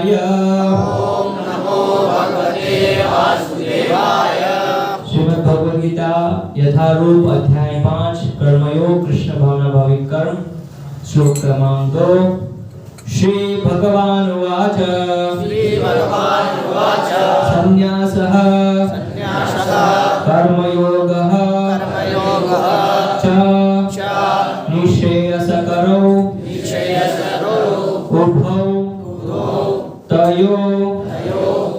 वासुदेवाय। ओम नमो भगवते वासुदेवाय। श्रीमद् भगवद गीता यथारूप अध्याय 5 कर्मयोग कृष्ण भावना भाविक कर्म श्लोक क्रमांक 2। श्री भगवान उवाच संन्यासः कर्मयोगः च निःश्रेयसकरौ उभौ तयोः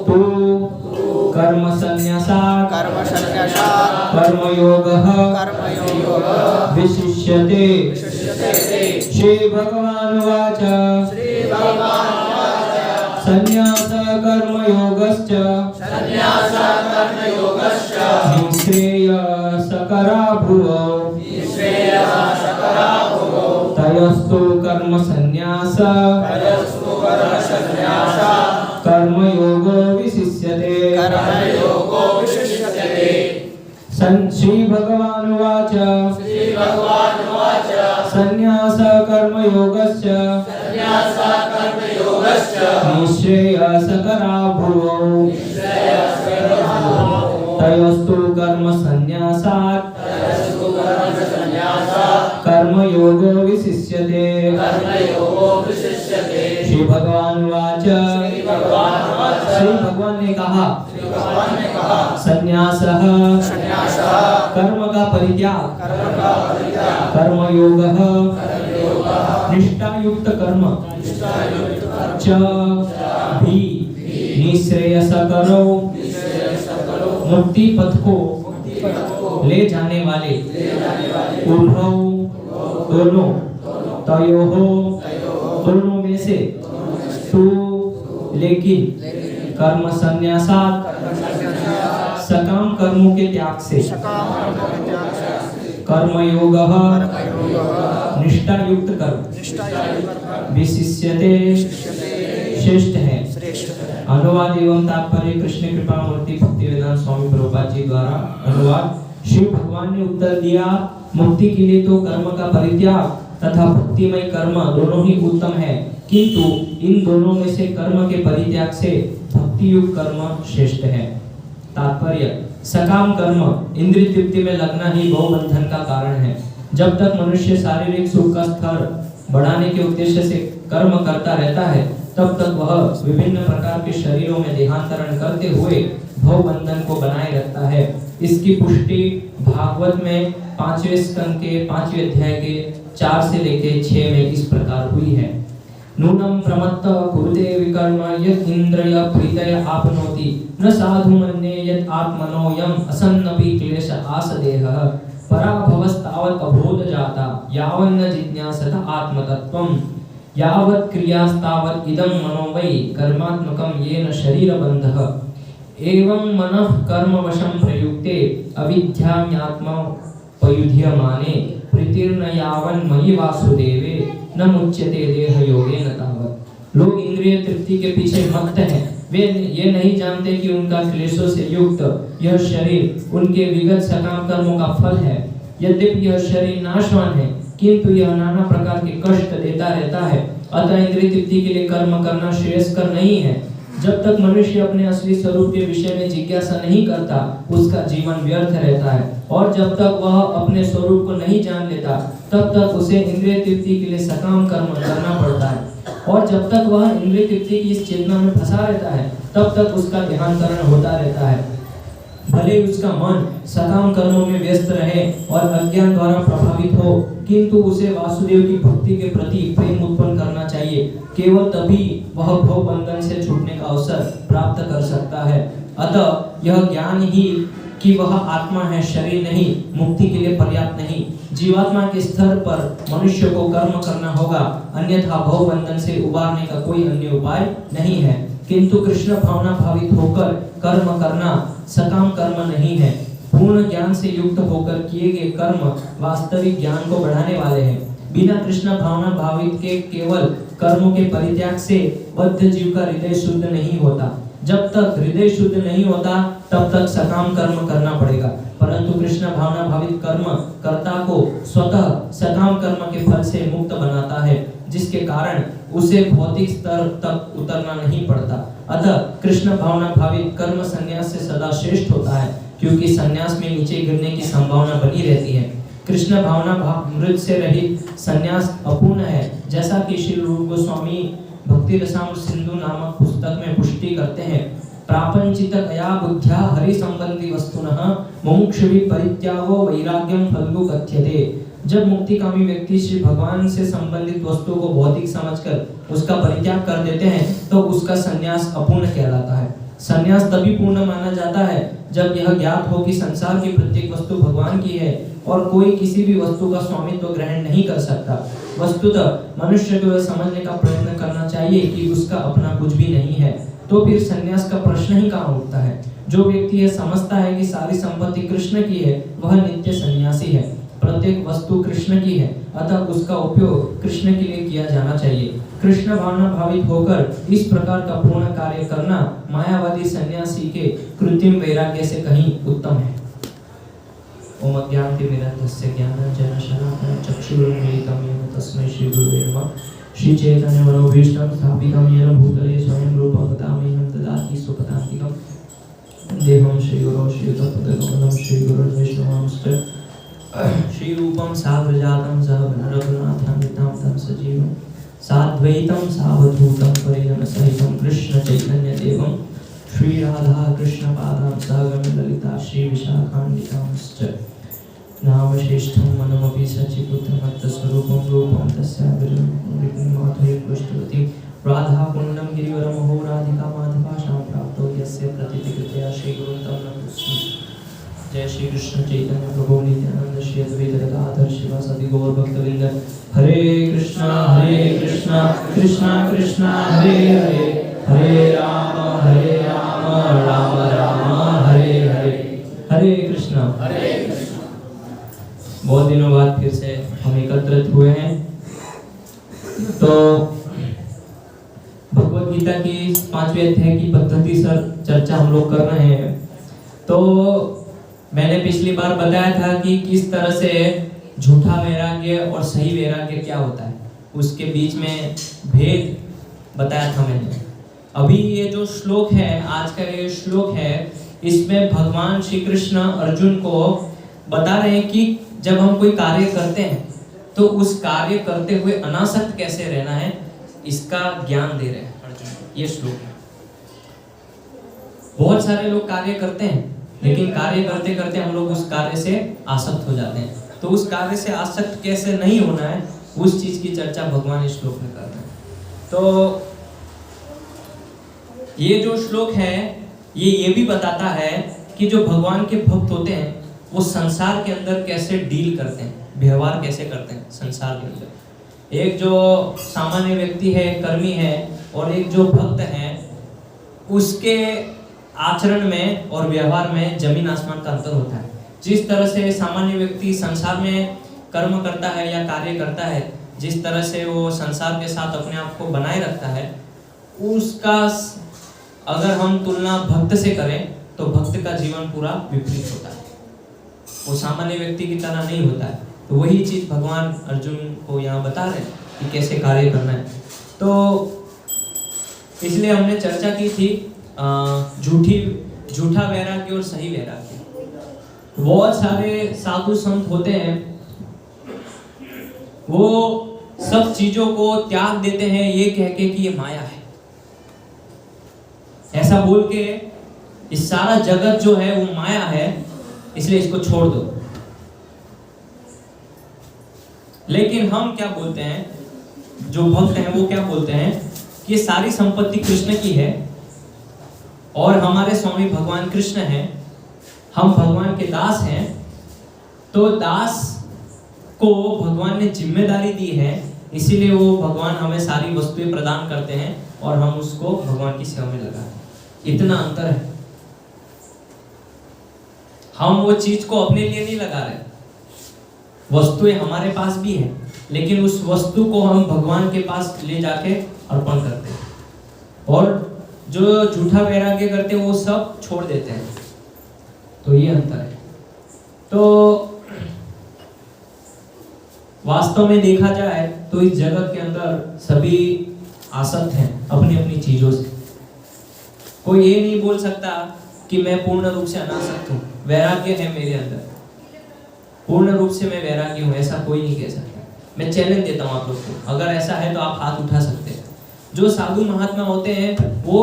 तु कर्मसन्न्यासात् कर्मयोगः विशिष्यते। श्री भगवान उवाच संन्यास कर्मयोगश्च निःश्रेयसकरा भुवौ तयोस्तु कर्मसन्न्यास कर्मयोगो विशिष्यते। श्री भगवान उवाच संन्यास कर्मयोगश्च निःश्रेयसकरा भुवौ तयोस्तु कर्मसन्न्यासात् कर्मयोगो विशिष्यते। श्री भगवान उवाच श्री भगवान ने कहा संन्यासः कर्म का परित्याग कर्मयोगः निष्ठा युक्त कर्म च भी निःश्रेयसकरो मुक्ति पथ को ले जाने वाले उभौ दोनों तयोहो दोनों में से तू लेकिन कर्म संन्यासात् सकाम कर्मों के त्याग से कर्मयोगः निष्ठा युक्त कर्म विशिष्यते श्रेष्ठ है। अनुवाद एवं तात्पर्य कृष्ण कृपा मूर्ति भक्तिवेदांत स्वामी प्रभुपाद जी द्वारा अनुवाद। शिव भगवान ने उत्तर दिया मुक्ति के लिए तो कर्म का परित्याग तथा भक्तिमय कर्म दोनों ही उत्तम है, किंतु इन दोनों में से कर्म के परित्याग से भक्ति युक्त कर्म श्रेष्ठ है। तात्पर्य सकाम कर्म इंद्रिय तृप्ति में लगना ही भवबंधन का कारण है। जब तक मनुष्य शारीरिक सुख का स्तर बढ़ाने के उद्देश्य से कर्म करता रहता है तब तक वह विभिन्न प्रकार के शरीरों में देहांतरण करते हुए भवबंधन को बनाए रखता है। इसकी पुष्टि भागवत में 5वें स्कंद के 5वें अध्याय के 4 से लेकर 6 में इस प्रकार हुई है। नूनं प्रमत्त कुरुते विकर्म यत् इंद्रिय प्रीतय आपनोति न साधु मन्ये यत् आत्मनो यम असन्नपि क्लेश आसदेहः पराभवस्तावत् अबोध जाता यावन्न जिज्ञासत आत्मतत्त्वम् यावत् क्रियास्तावत् इदं मनो वै कर्मात्मकं येन शरीरबन्धः एवं मनः कर्मवशं प्रयुक्ते अविद्याम्यात्मपयुध्यमाने प्रीतिर्न यावन् मयि वासुदेवे न मुच्यते देह योगेन तावत्। लोग इंद्रिय तृप्ति के पीछे मत्त हैं। वे ये नहीं जानते कि उनका क्लेशों से युक्त यह शरीर उनके विगत सकाम कर्मों का फल है। यद्यपि यह शरीर नाशवान है किंतु यह नाना प्रकार के कष्ट देता रहता है। अतः इंद्रिय तृप्ति के लिए कर्म करना श्रेयस्कर नहीं है। जब तक मनुष्य अपने असली स्वरूप के विषय में जिज्ञासा नहीं करता उसका जीवन व्यर्थ रहता है, और जब तक वह अपने स्वरूप को नहीं जान लेता तब तक उसे इंद्रिय तृप्ति के लिए सकाम कर्म करना पड़ता है, और जब तक वह इंद्रिय तृप्ति की इस चेतना में फंसा रहता है तब तक उसका देहांतरण होता रहता है। भले उसका मन सकाम कर्मों में व्यस्त रहे और अज्ञान द्वारा प्रभावित हो, किंतु उसे वासुदेव की भक्ति के प्रति प्रेम उत्पन्न करना चाहिए। केवल तभी वह भव बंधन से छूटने का अवसर प्राप्त कर सकता है। अतः यह ज्ञान ही कि वह आत्मा है, शरीर नहीं, मुक्ति के लिए पर्याप्त नहीं। जीवात्मा के स्तर पर मनुष्य को कर्म करना होगा, अन्यथा भव बंधन से उबारने का कोई अन्य उपाय नहीं है। किंतु कृष्ण भावना भावित होकर कर्म करना सकाम कर्म नहीं है। पूर्ण ज्ञान से युक्त होकर किए गए कर्म वास्तविक ज्ञान को बढ़ाने वाले हैं। बिना कृष्ण भावना भावित के केवल कर्मों के परित्याग से बद्ध जीव का हृदय शुद्ध नहीं होता। जब तक हृदय शुद्ध नहीं होता तब तक सकाम कर्म करना पड़ेगा, परंतु कृष्ण भावना भावित कर्म कर्ता को स्वतः सकाम कर्म के फल से मुक्त बनाता है, जिसके कारण उसे भौतिक स्तर तक उतरना नहीं पड़ता। अतः कृष्ण भावना भावित कर्म संन्यास से सदा श्रेष्ठ होता है, क्योंकि संन्यास में नीचे गिरने की संभावना बनी रहती है। कृष्ण भावना मृत से रहित संन्यास अपूर्ण है, जैसा कि श्री रूप गोस्वामी भक्ति रसामृत सिंधु नामक पुस्तक में पुष्टि करते हैं। प्रापंचित कया बुद्ध्या हरि संबंधी वस्तुनः मुमुक्षुभि परित्यागो वैराग्यम फल्गु कथ्यते। जब मुक्तिकामी व्यक्ति श्री भगवान से संबंधित वस्तु को भौतिक समझकर उसका परित्याग कर देते हैं तो उसका संन्यास अपूर्ण कहलाता है। संन्यास तभी पूर्ण माना जाता है जब यह ज्ञात हो कि संसार की प्रत्येक वस्तु भगवान की है और कोई किसी भी वस्तु का स्वामित्व ग्रहण नहीं कर सकता। वस्तुतः मनुष्य को यह समझने का प्रयत्न करना चाहिए कि उसका अपना कुछ भी नहीं है, तो फिर संन्यास का प्रश्न ही कहाँ उठता है। जो व्यक्ति यह समझता है कि सारी संपत्ति कृष्ण की है, वह नित्य सन्यासी है। प्रत्येक वस्तु कृष्ण की है, अतः उसका उपयोग कृष्ण के लिए किया जाना चाहिए। कृष्ण भावना भावित होकर इस प्रकार का पूर्ण कार्य करना मायावादी सन्यासी के कृत्रिम वैराग्य से कहीं उत्तम है। ओम अज्ञानतिमिरन्दस्य ज्ञानाञ्जनशलाकया चक्षुरुन्मीलितं येन तस्मै श्रीगुरुवे नमः। श्रीचैतन्य मनोभीष्टं स्थापितं येन भूतले स्वयं रूपं तदाम्यहं ददाति स्वपदान्तिकं। देहं श्रीगुरो श्रीयुतपदकमलं श्रीगुरुर्वैष्णवांश्च श्रीरूपं साग्रजातं सहगणरघुनाथान्वितं तं सजीवं साद्वैतं सावधूतं परिजनसहितं कृष्णचैतन्यदेवं श्रीराधा कृष्णपादां सहगण ललिता श्रीविशाखान्वितांश्च। नामश्रेष्ठं मनमपि सच्चिपुत्रमत्तस्वरूपं रूपं तस्याग्रजं माधुरीं पृष्ठवतीं राधाकुण्डं गिरिवरमहो राधिका माधवाशां प्राप्तो यस्य प्रतिकृतया श्रीगुरुं तं नतोऽस्मि। जय श्री कृष्ण चैतन्य प्रभु नित्यानंद श्री अद्वैत गदाधर शिवासादि गौर भक्तवृंद। हरे कृष्णा कृष्णा कृष्णा हरे हरे, हरे राम राम राम हरे हरे। हरे कृष्णा। बहुत दिनों बाद फिर से हम एकत्रित हुए हैं, तो भगवद गीता की 5वें अध्याय की पद्धति सर चर्चा हम लोग कर रहे हैं। तो मैंने पिछली बार बताया था कि किस तरह से झूठा वैराग्य और सही वैराग्य क्या होता है, उसके बीच में भेद बताया था मैंने। अभी ये जो श्लोक है, आज का ये श्लोक है, इसमें भगवान श्री कृष्ण अर्जुन को बता रहे हैं कि जब हम कोई कार्य करते हैं तो उस कार्य करते हुए अनासक्त कैसे रहना है, इसका ज्ञान दे रहे हैं अर्जुन को ये श्लोक में। बहुत सारे लोग कार्य करते हैं, लेकिन कार्य करते करते हम लोग उस कार्य से आसक्त हो जाते हैं। तो उस कार्य से आसक्त कैसे नहीं होना है, उस चीज की चर्चा भगवान इस श्लोक में कर रहे हैं। तो ये जो श्लोक है ये भी बताता है कि जो भगवान के भक्त होते हैं वो संसार के अंदर कैसे डील करते हैं, व्यवहार कैसे करते हैं संसार के अंदर। एक जो सामान्य व्यक्ति है, कर्मी है, और एक जो भक्त है, उसके आचरण में और व्यवहार में जमीन आसमान का अंतर होता है। जिस तरह से सामान्य व्यक्ति संसार में कर्म करता है या कार्य करता है, जिस तरह से वो संसार के साथ अपने आप को बनाए रखता है, उसका अगर हम तुलना भक्त से करें तो भक्त का जीवन पूरा विपरीत होता है, वो सामान्य व्यक्ति की तरह नहीं होता है। तो वही चीज भगवान अर्जुन को यहाँ बता रहे हैं कि कैसे कार्य करना है। तो इसलिए हमने चर्चा की थी झूठा वैराग्य और सही वैराग्य। बहुत सारे साधु संत होते हैं, वो सब चीजों को त्याग देते हैं ये कह के कि ये माया है, ऐसा बोल के इस सारा जगत जो है वो माया है, इसलिए इसको छोड़ दो। लेकिन हम क्या बोलते हैं, जो भक्त हैं वो क्या बोलते हैं कि ये सारी संपत्ति कृष्ण की है और हमारे स्वामी भगवान कृष्ण हैं, हम भगवान के दास हैं। तो दास को भगवान ने जिम्मेदारी दी है, इसीलिए वो भगवान हमें सारी वस्तुएं प्रदान करते हैं और हम उसको भगवान की सेवा में लगाते हैं। इतना अंतर है। हम वो चीज को अपने लिए नहीं लगा रहे, वस्तुएं हमारे पास भी है, लेकिन उस वस्तु को हम भगवान के पास ले जाके अर्पण करते हैं। और जो झूठा वैराग्य करते हैं वो सब छोड़ देते हैं। तो ये अंतर है। तो वास्तव में देखा जाए तो इस जगत के अंदर सभी आसक्त हैं अपनी अपनी चीजों से। कोई ये नहीं बोल सकता कि मैं पूर्ण रूप से अनासक्त हूँ, वैराग्य है मेरे अंदर, पूर्ण रूप से मैं वैराग्य हूँ, ऐसा कोई नहीं कह सकता। मैं चैलेंज देता हूँ आप लोग को, अगर ऐसा है तो आप हाथ उठा सकते हैं। जो साधु महात्मा होते हैं वो,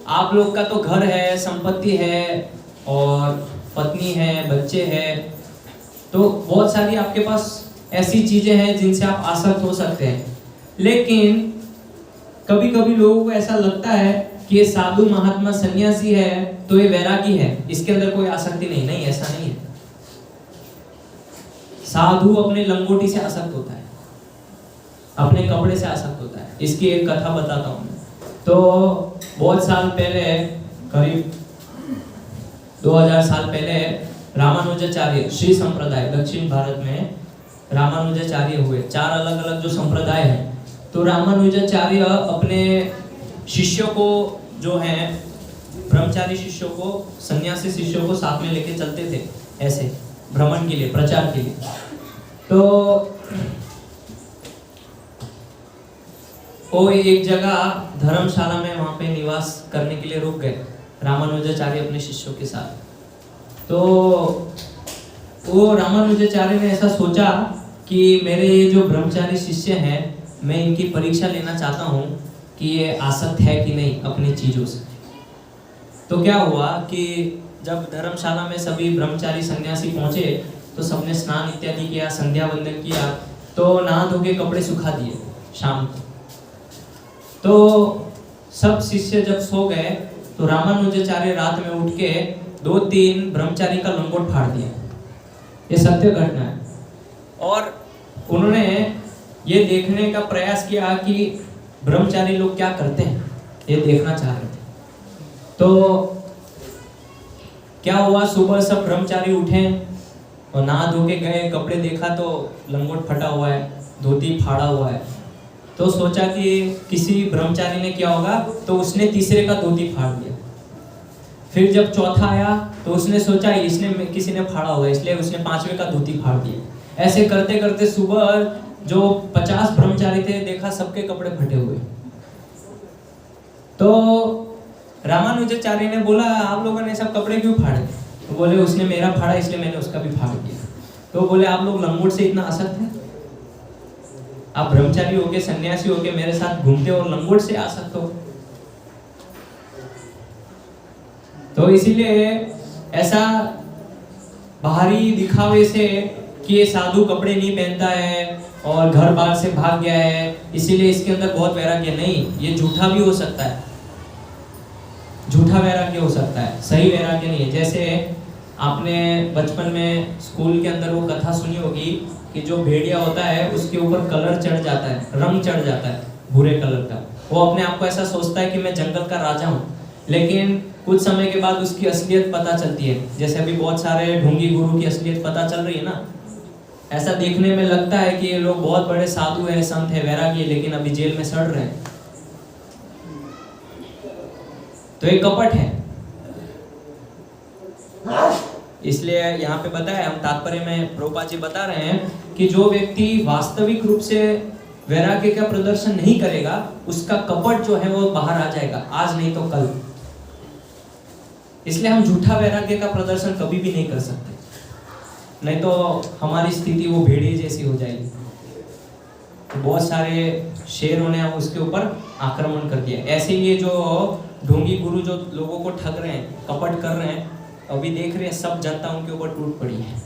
आप लोग का तो घर है, संपत्ति है और पत्नी है, बच्चे हैं, तो बहुत सारी आपके पास ऐसी चीजें हैं जिनसे आप आसक्त हो सकते हैं। लेकिन कभी कभी लोगों को ऐसा लगता है कि ये साधु महात्मा सन्यासी है तो ये वैरागी है, इसके अंदर कोई आसक्ति नहीं। नहीं, ऐसा नहीं है। साधु अपने लंगोटी से आसक्त होता है, अपने कपड़े से आसक्त होता है। इसकी एक कथा बताता हूँ मैं। तो बहुत साल पहले, करीब 2000 साल पहले, रामानुजाचार्य श्री संप्रदाय दक्षिण भारत में रामानुजाचार्य हुए। 4 अलग अलग जो संप्रदाय हैं, तो रामानुजाचार्य अपने शिष्यों को जो हैं, ब्रह्मचारी शिष्यों को, सन्यासी शिष्यों को साथ में लेके चलते थे ऐसे भ्रमण के लिए, प्रचार के लिए। तो वो एक जगह धर्मशाला में वहां पे निवास करने के लिए रुक गए रामानुजाचार्य अपने शिष्यों के साथ। तो वो रामानुजाचार्य ने ऐसा सोचा कि मेरे ये जो ब्रह्मचारी शिष्य हैं, मैं इनकी परीक्षा लेना चाहता हूँ कि ये आसक्त है कि नहीं अपनी चीजों से। तो क्या हुआ कि जब धर्मशाला में सभी ब्रह्मचारी सन्यासी पहुंचे तो सबने स्नान इत्यादि किया, संध्या वंदन किया, तो नहा धो के कपड़े सुखा दिए शाम को। तो सब शिष्य जब सो गए तो रामानुजाचार्य रात में उठ के 2-3 ब्रह्मचारी का लंगोट फाड़ दिया। ये सत्य घटना है। और उन्होंने ये देखने का प्रयास किया कि ब्रह्मचारी लोग क्या करते हैं, ये देखना चाह रहे थे। तो क्या हुआ, सुबह सब ब्रह्मचारी उठे और नहा धो के गए, कपड़े देखा तो लंगोट फटा हुआ है, धोती फाड़ा हुआ है। तो सोचा कि किसी ब्रह्मचारी ने किया होगा, तो उसने तीसरे का धोती फाड़ दिया। फिर जब चौथा आया तो उसने सोचा इसने किसी ने फाड़ा होगा, इसलिए उसने 5वें का धोती फाड़ दिया। ऐसे करते करते सुबह जो 50 ब्रह्मचारी थे, देखा सबके कपड़े फटे हुए। तो रामानुजाचार्य ने बोला, आप लोगों ने सब कपड़े क्यों फाड़े? तो बोले उसने मेरा फाड़ा इसलिए मैंने उसका भी फाड़ दिया। तो बोले आप लोग लंगोट से इतना आसक्त हैं? आप ब्रह्मचारी होके, सन्यासी होके मेरे साथ घूमते हो और लंगोट से आसक्त हो? तो इसीलिए ऐसा बाहरी दिखावे से कि ये साधु कपड़े नहीं पहनता है और घर बार से भाग गया है, इसीलिए इसके अंदर बहुत वैराग्य, नहीं, ये झूठा भी हो सकता है, झूठा वैराग्य हो सकता है, सही वैराग्य नहीं है। जैसे आपने बचपन में स्कूल के अंदर वो कथा सुनी होगी कि जो भेड़िया होता है उसके ऊपर कलर चढ़ जाता है, रंग चढ़ जाता है भूरे कलर का। वो अपने आप को ऐसा सोचता है कि मैं जंगल का राजा हूँ, लेकिन कुछ समय के बाद उसकी असलियत पता चलती है। जैसे अभी बहुत सारे ढोंगी गुरु की असलियत पता चल रही है ना। ऐसा देखने में लगता है कि ये लोग बहुत बड़े साधु हैं, संत हैं, वैरागी, लेकिन अभी जेल में सड़ रहे हैं। तो ये कपट है। इसलिए यहाँ पे बताया, हम तात्पर्य में प्रभुपाद जी बता रहे हैं कि जो व्यक्ति वास्तविक रूप से वैराग्य का प्रदर्शन नहीं करेगा, उसका कपट जो है वो बाहर आ जाएगा, आज नहीं तो कल। इसलिए हम झूठा वैराग्य का प्रदर्शन कभी भी नहीं कर सकते, नहीं तो हमारी स्थिति वो भेड़िए जैसी हो जाएगी। तो बहुत सारे शेरों ने उसके ऊपर आक्रमण कर दिया। ऐसे ये जो ढोंगी गुरु जो लोगों को ठग रहे हैं, कपट कर रहे हैं, अभी देख रहे हैं सब जनता उनके ऊपर टूट पड़ी है।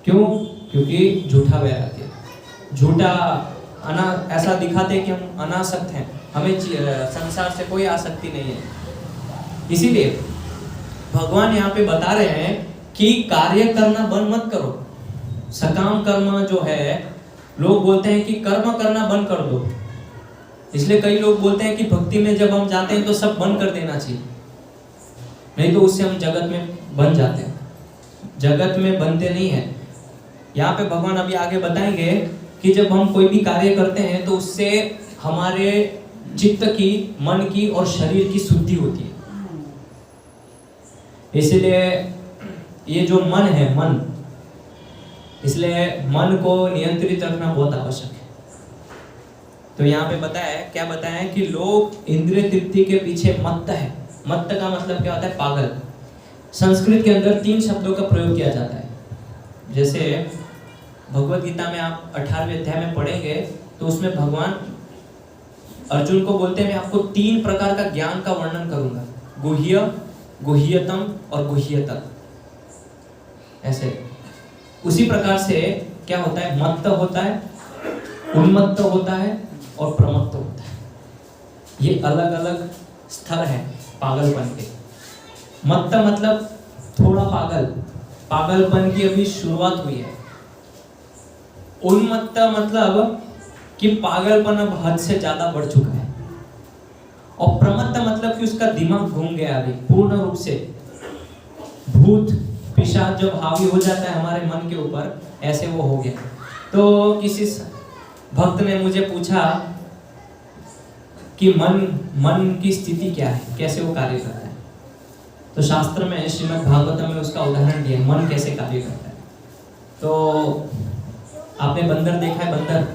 क्यों? क्योंकि झूठा वैराग्य, झूठा ऐसा दिखाते हैं कि हम अनासक्त हैं, हमें संसार से कोई आसक्ति नहीं है। इसीलिए भगवान यहाँ पे बता रहे हैं कि कार्य करना बंद मत करो। सकाम कर्म जो है, लोग बोलते हैं कि कर्म करना बंद कर दो। इसलिए कई लोग बोलते हैं कि भक्ति में जब हम जाते हैं तो सब बंद कर देना चाहिए, नहीं तो उससे हम जगत में बन जाते हैं। जगत में बनते नहीं है। यहाँ पे भगवान अभी आगे बताएंगे कि जब हम कोई भी कार्य करते हैं तो उससे हमारे चित्त की, मन की और शरीर की शुद्धि होती है। इसलिए ये जो मन है, मन, इसलिए मन को नियंत्रित रखना बहुत आवश्यक है। तो यहाँ पे बताया, क्या बताया है कि लोग इंद्रिय तृप्ति के पीछे मत्त है। मत्त का मतलब क्या होता है? पागल। संस्कृत के अंदर 3 शब्दों का प्रयोग किया जाता है। जैसे भगवत गीता में आप 18वें अध्याय में पढ़ेंगे तो उसमें भगवान अर्जुन को बोलते हैं मैं आपको 3 प्रकार का ज्ञान का वर्णन करूंगा, गुह्य, गुह्यतम और गुह्यतर। ऐसे उसी प्रकार से क्या होता है? मत्त होता है, उन्मत्त होता है और प्रमत्त होता है। ये अलग अलग स्तर है पागलपन के। मत्त मतलब थोड़ा पागल, पागलपन की अभी शुरुआत हुई है। उन्मत्त मतलब कि पागलपन अब हद से ज्यादा बढ़ चुका है। और प्रमत्त मतलब कि उसका दिमाग घूम गया अभी पूर्ण रूप से। भूत पिशाच जब हावी हो जाता है हमारे मन के ऊपर, ऐसे वो हो गया। तो किसी भक्त ने मुझे पूछा कि मन की स्थिति क्या है, कैसे वो कार्य करता है। तो शास्त्र में श्रीमद् भागवतम में उसका उदाहरण दिया, मन कैसे कार्य करता है। तो आपने बंदर देखा है? बंदर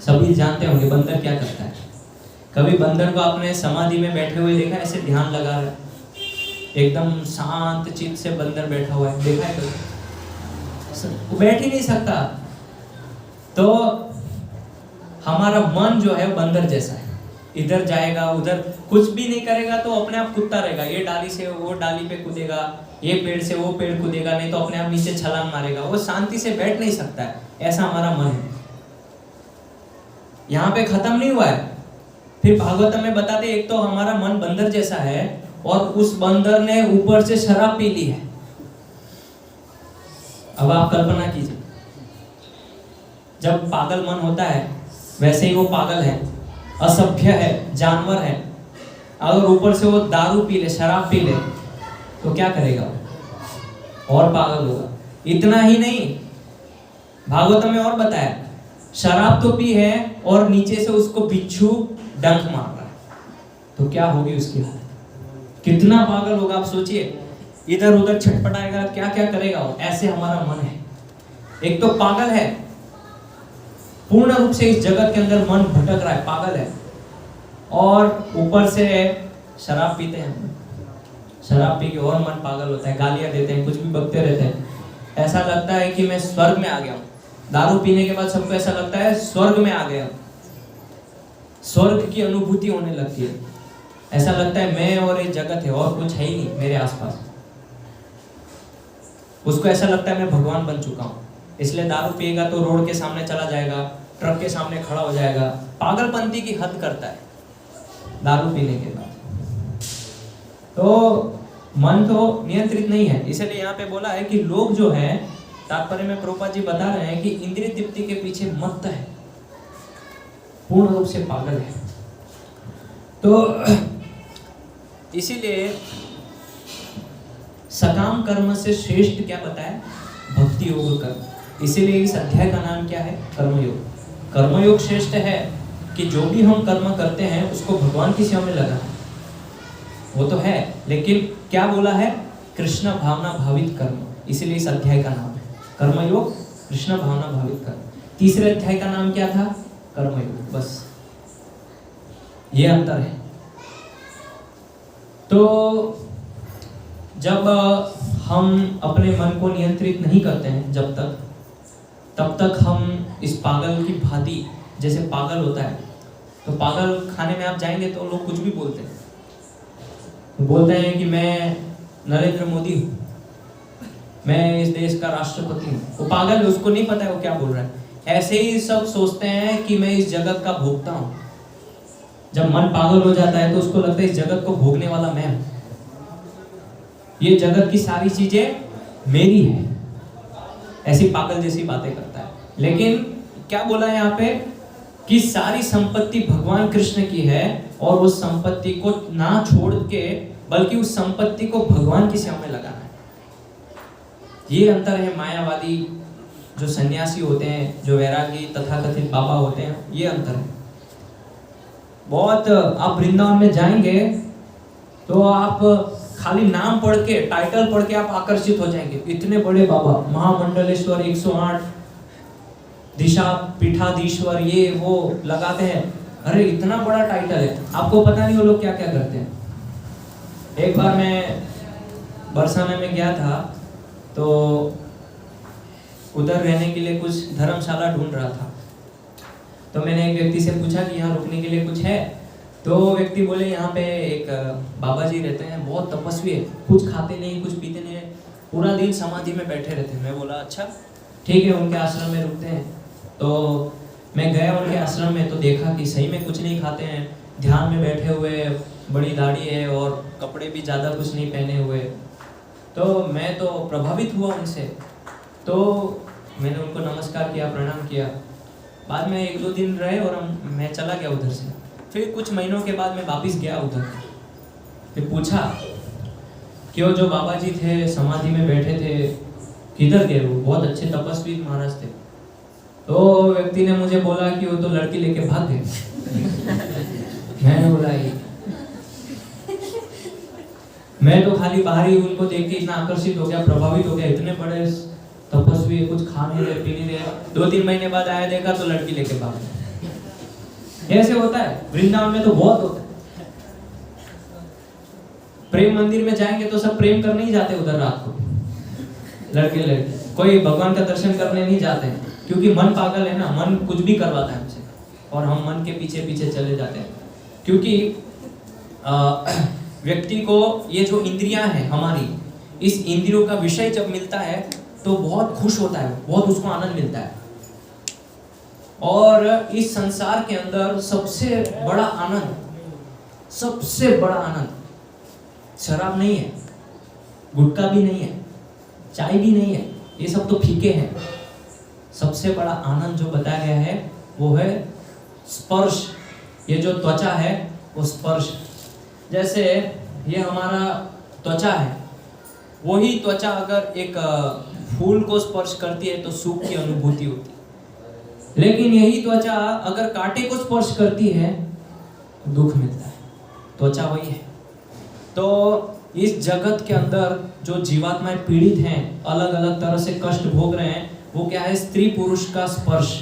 सभी जानते होंगे बंदर क्या करता है। कभी बंदर को आपने समाधि में बैठे हुए देखा? ऐसे ध्यान लगा रहा है, एकदम शांत चित्त से बंदर बैठा हुआ है, देखा है कभी? वो बैठ ही नहीं सकता। तो हमारा मन जो है बंदर जैसा है, इधर जाएगा उधर, कुछ भी नहीं करेगा तो अपने आप कूदता रहेगा। ये डाली से वो डाली पे कूदेगा, ये पेड़ से वो पेड़ कूदेगा, नहीं तो अपने आप नीचे छलांग मारेगा। वो शांति से बैठ नहीं सकता है। ऐसा हमारा मन है। यहाँ पे खत्म नहीं हुआ है। फिर भागवतम में बताते एक तो हमारा मन बंदर जैसा है और उस बंदर ने ऊपर से शराब पी ली है। अब आप कल्पना कीजिए, जब पागल मन होता है वैसे ही वो पागल है, असभ्य है, जानवर है। अगर ऊपर से वो दारू पी ले, शराब पी ले तो क्या करेगा? और पागल होगा। इतना ही नहीं, भागवतम में और बताया, शराब तो पी है और नीचे से उसको बिच्छू डंक मार रहा है, तो क्या होगी उसकी हालत? कितना पागल होगा आप सोचिए। इधर उधर छटपटाएगा, क्या क्या करेगा वो। ऐसे हमारा मन है। एक तो पागल है, पूर्ण रूप से इस जगत के अंदर मन भटक रहा है, पागल है। और ऊपर से शराब पीते हैं, शराब पी के और मन पागल होता है, गालियां देते हैं, कुछ भी बकते रहते हैं। ऐसा लगता है कि मैं स्वर्ग में आ गया हूँ। दारू पीने के बाद सबको ऐसा लगता है स्वर्ग में आ गया, स्वर्ग की अनुभूति होने लगती है। ऐसा लगता है मैं और ये जगत है और कुछ है ही नहीं मेरे आसपास। उसको ऐसा लगता है मैं भगवान बन चुका हूँ। इसलिए दारू पिएगा तो रोड के सामने चला जाएगा, ट्रक के सामने खड़ा हो जाएगा। पागलपंती की हद करता है दारू पीने के बाद। तो मन तो नियंत्रित नहीं है। इसलिए यहाँ पे बोला है कि लोग जो है, तात्पर्य में प्रभुपाद जी बता रहे हैं कि इंद्रिय तृप्ति के पीछे मत्त है, पूर्ण रूप से पागल है। तो इसीलिए सकाम कर्म से श्रेष्ठ क्या बताया? भक्ति योग कर्म। इसीलिए इस अध्याय का नाम क्या है? कर्मयोग। कर्मयोग श्रेष्ठ है कि जो भी हम कर्म करते हैं उसको भगवान की सेवा में लगाना, वो तो है, लेकिन क्या बोला है? कृष्ण भावना भावित कर्म। इसीलिए इस अध्याय का नाम है कर्मयोग, कृष्ण भावना भावित कर्म। तीसरे अध्याय का नाम क्या था? कर्मयोग। बस ये अंतर है। तो जब हम अपने मन को नियंत्रित नहीं करते हैं तब तक हम इस पागल की भांति, जैसे पागल होता है तो पागल खाने में आप जाएंगे तो लोग कुछ भी बोलते हैं, बोलते हैं कि मैं नरेंद्र मोदी हूँ, मैं इस देश का राष्ट्रपति हूँ। वो पागल है, उसको नहीं पता है वो क्या बोल रहा है। ऐसे ही सब सोचते हैं कि मैं इस जगत का भोगता हूँ। जब मन पागल हो जाता है तो उसको लगता है इस जगत को भोगने वाला मैं हूँ, ये जगत की सारी चीजें मेरी है। ऐसी पागल जैसी बातें करता है। लेकिन क्या बोला है यहाँ पे कि सारी संपत्ति भगवान कृष्ण की है और उस संपत्ति को ना छोड़ के बल्कि उस संपत्ति को भगवान की सेवा में लगाना है। ये अंतर है। मायावादी जो सन्यासी होते हैं, जो वैरागी तथाकथित बाबा होते हैं, ये अंतर है बहुत। आप वृंदावन में जाएंगे तो आप खाली नाम पढ़ के, टाइटल पढ़ के आप आकर्षित हो जाएंगे। इतने बड़े बाबा, महामंडलेश्वर, 108 दिशा पीठाधीश्वर, ये वो लगाते हैं। अरे इतना बड़ा टाइटल है, आपको पता नहीं वो लोग क्या क्या करते हैं। एक बार मैं बरसाने में गया था, तो उधर रहने के लिए कुछ धर्मशाला ढूंढ रहा था। तो मैंने एक व्यक्ति से पूछा कि यहाँ रुकने के लिए कुछ है। तो व्यक्ति बोले यहाँ पे एक बाबा जी रहते हैं, बहुत तपस्वी है, कुछ खाते नहीं, कुछ पीते नहीं, पूरा दिन समाधि में बैठे रहते हैं। मैं बोला अच्छा ठीक है, उनके आश्रम में रुकते हैं। तो मैं गया उनके आश्रम में, तो देखा कि सही में कुछ नहीं खाते हैं, ध्यान में बैठे हुए, बड़ी दाढ़ी है और कपड़े भी ज़्यादा कुछ नहीं पहने हुए। तो मैं तो प्रभावित हुआ उनसे, तो मैंने उनको नमस्कार किया, प्रणाम किया। बाद में 1-2 दिन रहे और मैं चला गया उधर से। फिर कुछ महीनों के बाद मैं वापस गया उधर, फिर पूछा कि वो जो बाबा जी थे समाधि में बैठे थे, किधर गए वो, बहुत अच्छे तपस्वी महाराज थे। तो व्यक्ति ने मुझे बोला कि वो तो लड़की लेके भाग गए। मैंने बोला मैं तो खाली बाहरी उनको देख के इतना आकर्षित हो गया, प्रभावित हो गया, इतने बड़े तपस्वी, कुछ खा नहीं रहे, पी नहीं रहे। 2-3 महीने बाद आया, देखा तो लड़की लेके भाग गए। ऐसे होता है, वृंदावन में तो बहुत होता है। प्रेम मंदिर में जाएंगे तो सब प्रेम करने ही जाते उधर रात को, लड़के लड़की, कोई भगवान का दर्शन करने नहीं जाते हैं, क्योंकि मन पागल है ना, मन कुछ भी करवाता है हमसे और हम मन के पीछे पीछे चले जाते हैं। क्योंकि व्यक्ति को ये जो इंद्रियां हैं हमारी, इस इंद्रियों का विषय जब मिलता है तो बहुत खुश होता है, बहुत उसको आनंद मिलता है। और इस संसार के अंदर सबसे बड़ा आनंद, सबसे बड़ा आनंद शराब नहीं है, गुटखा भी नहीं है, चाय भी नहीं है, ये सब तो फीके हैं। सबसे बड़ा आनंद जो बताया गया है वो है स्पर्श। ये जो त्वचा है वो स्पर्श, जैसे ये हमारा त्वचा है, वही त्वचा अगर एक फूल को स्पर्श करती है तो सुख की अनुभूति होती है, लेकिन यही त्वचा अगर कांटे को स्पर्श करती है तो दुख मिलता है। त्वचा वही है। तो इस जगत के अंदर जो जीवात्माएं पीड़ित हैं, अलग अलग तरह से कष्ट भोग रहे हैं, वो क्या है, स्त्री पुरुष का स्पर्श।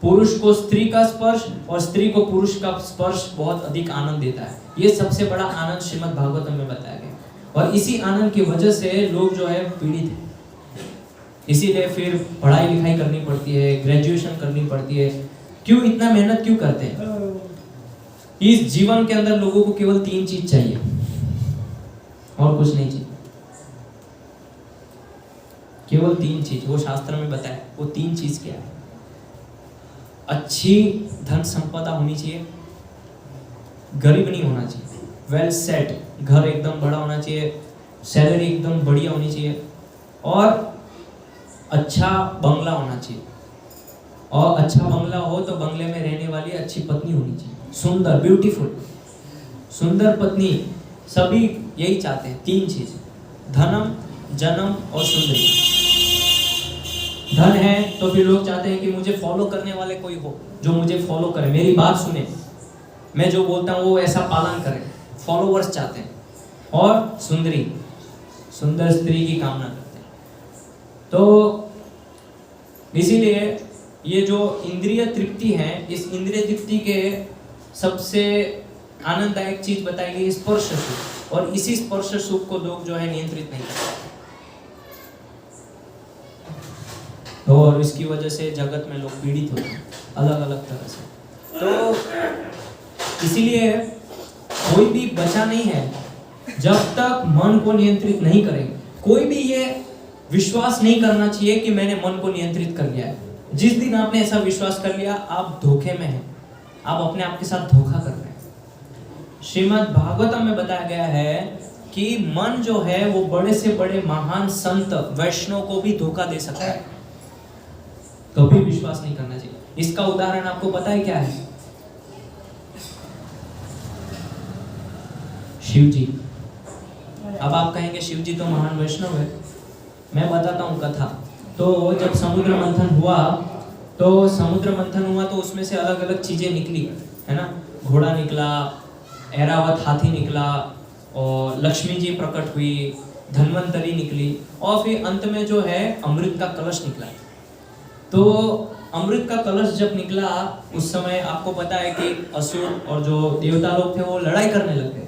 पुरुष को स्त्री का स्पर्श और स्त्री को पुरुष का स्पर्श बहुत अधिक आनंद देता है। ये सबसे बड़ा आनंद श्रीमद् भागवतम में बताया गया, और इसी आनंद की वजह से लोग जो है पीड़ित हैं। इसीलिए फिर पढ़ाई लिखाई करनी पड़ती है, ग्रेजुएशन करनी पड़ती है। क्यों इतना मेहनत क्यों करते हैं? इस जीवन के अंदर लोगों को केवल 3 चीज चाहिए और कुछ नहीं चाहिए, केवल 3 चीज। वो शास्त्र में बताया, वो 3 चीज क्या है? अच्छी धन संपदा होनी चाहिए, गरीब नहीं होना चाहिए, वेल सेट, घर एकदम बड़ा होना चाहिए, सैलरी एकदम बढ़िया होनी चाहिए, और अच्छा बंगला होना चाहिए। और अच्छा बंगला हो तो बंगले में रहने वाली अच्छी पत्नी होनी चाहिए, सुंदर, ब्यूटीफुल, सुंदर पत्नी। सभी यही चाहते हैं, 3 चीज, धनम, जन्म और सुंदरी। धन है तो फिर लोग चाहते हैं कि मुझे फॉलो करने वाले कोई हो, जो मुझे फॉलो करे, मेरी बात सुने, मैं जो बोलता हूँ वो ऐसा पालन करे, फॉलोवर्स चाहते हैं। और सुंदरी, सुंदर स्त्री की कामना करते हैं। तो इसीलिए ये जो इंद्रिय तृप्ति है, इस इंद्रिय तृप्ति के सबसे आनंददायक चीज बताई गई स्पर्श सुख, और इसी स्पर्श सुख को लोग जो है नियंत्रित नहीं करते, और इसकी वजह से जगत में लोग पीड़ित होते हैं अलग अलग तरह से। तो इसीलिए कोई भी बचा नहीं है जब तक मन को नियंत्रित नहीं करेंगे। कोई भी ये विश्वास नहीं करना चाहिए कि मैंने मन को नियंत्रित कर लिया है। जिस दिन आपने ऐसा विश्वास कर लिया, आप धोखे में हैं, आप अपने आप के साथ धोखा कर रहे हैं। श्रीमद् भागवतम में बताया गया है कि मन जो है वो बड़े से बड़े महान संत वैष्णव को भी धोखा दे सकता है, कभी विश्वास नहीं करना चाहिए। इसका उदाहरण आपको पता है क्या है? शिव जी। अब आप कहेंगे शिव जी तो महान वैष्णव है, मैं बताता हूँ कथा। तो जब समुद्र मंथन हुआ तो उसमें से अलग अलग चीजें निकली, है ना। घोड़ा निकला, ऐरावत हाथी निकला, और लक्ष्मी जी प्रकट हुई, धन्वंतरी निकली, और फिर अंत में जो है अमृत का कलश निकला। तो अमृत का कलश जब निकला उस समय आपको पता है कि असुर और जो देवता लोग थे वो लड़ाई करने लगे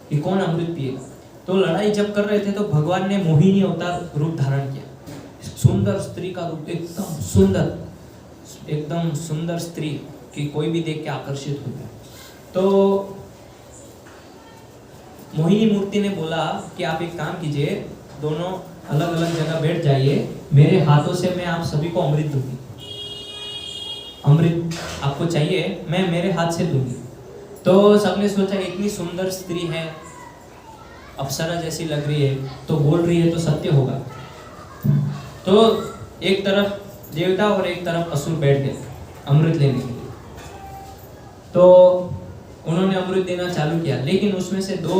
कि कौन अमृत पिएगा। तो लड़ाई जब कर रहे थे तो भगवान ने मोहिनी अवतार रूप धारण किया, सुंदर स्त्री का रूप, एकदम सुंदर स्त्री कि कोई भी देख के आकर्षित हो गया। तो मोहिनी मूर्ति ने बोला कि आप एक काम कीजिए, दोनों अलग अलग जगह बैठ जाइए, मेरे हाथों से मैं आप सभी को अमृत दूंगी। अमृत आपको चाहिए, मैं मेरे हाथ से दूंगी। तो सबने सोचा इतनी सुंदर स्त्री है, अप्सरा जैसी लग रही है, तो बोल रही है तो सत्य होगा। तो एक तरफ देवता और एक तरफ असुर बैठ गए अमृत लेने के लिए। तो उन्होंने अमृत देना चालू किया, लेकिन उसमें से दो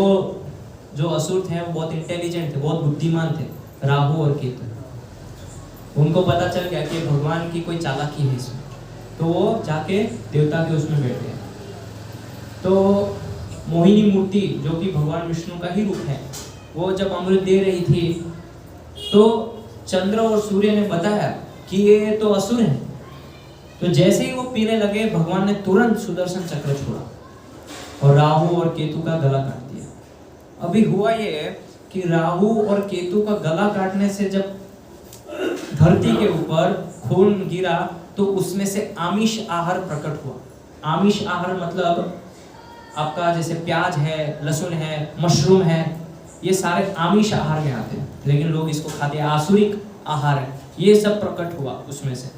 जो असुर थे वो बहुत इंटेलिजेंट थे, बहुत बुद्धिमान थे, राहु और केतु। उनको पता चल गया कि भगवान की कोई चालाकी है इसमें, तो वो जाके देवता के उसमें बैठ गया। तो मोहिनी मूर्ति जो कि भगवान विष्णु का ही रूप है, वो जब अमृत दे रही थी तो चंद्र और सूर्य ने बताया कि ये तो असुर हैं। तो जैसे ही वो पीने लगे भगवान ने तुरंत सुदर्शन चक्र छोड़ा और राहु और केतु का गला काट दिया। अभी हुआ ये कि राहु और केतु का गला काटने से जब धरती के ऊपर खून गिरा तो उसमें से आमिष आहार प्रकट हुआ। आमिष आहार मतलब आपका जैसे प्याज है, लहसुन है, मशरूम है, ये सारे आमिष आहार में आते हैं, लेकिन लोग इसको खाते हैं, आसुरिक आहार है, ये सब प्रकट हुआ उसमें से।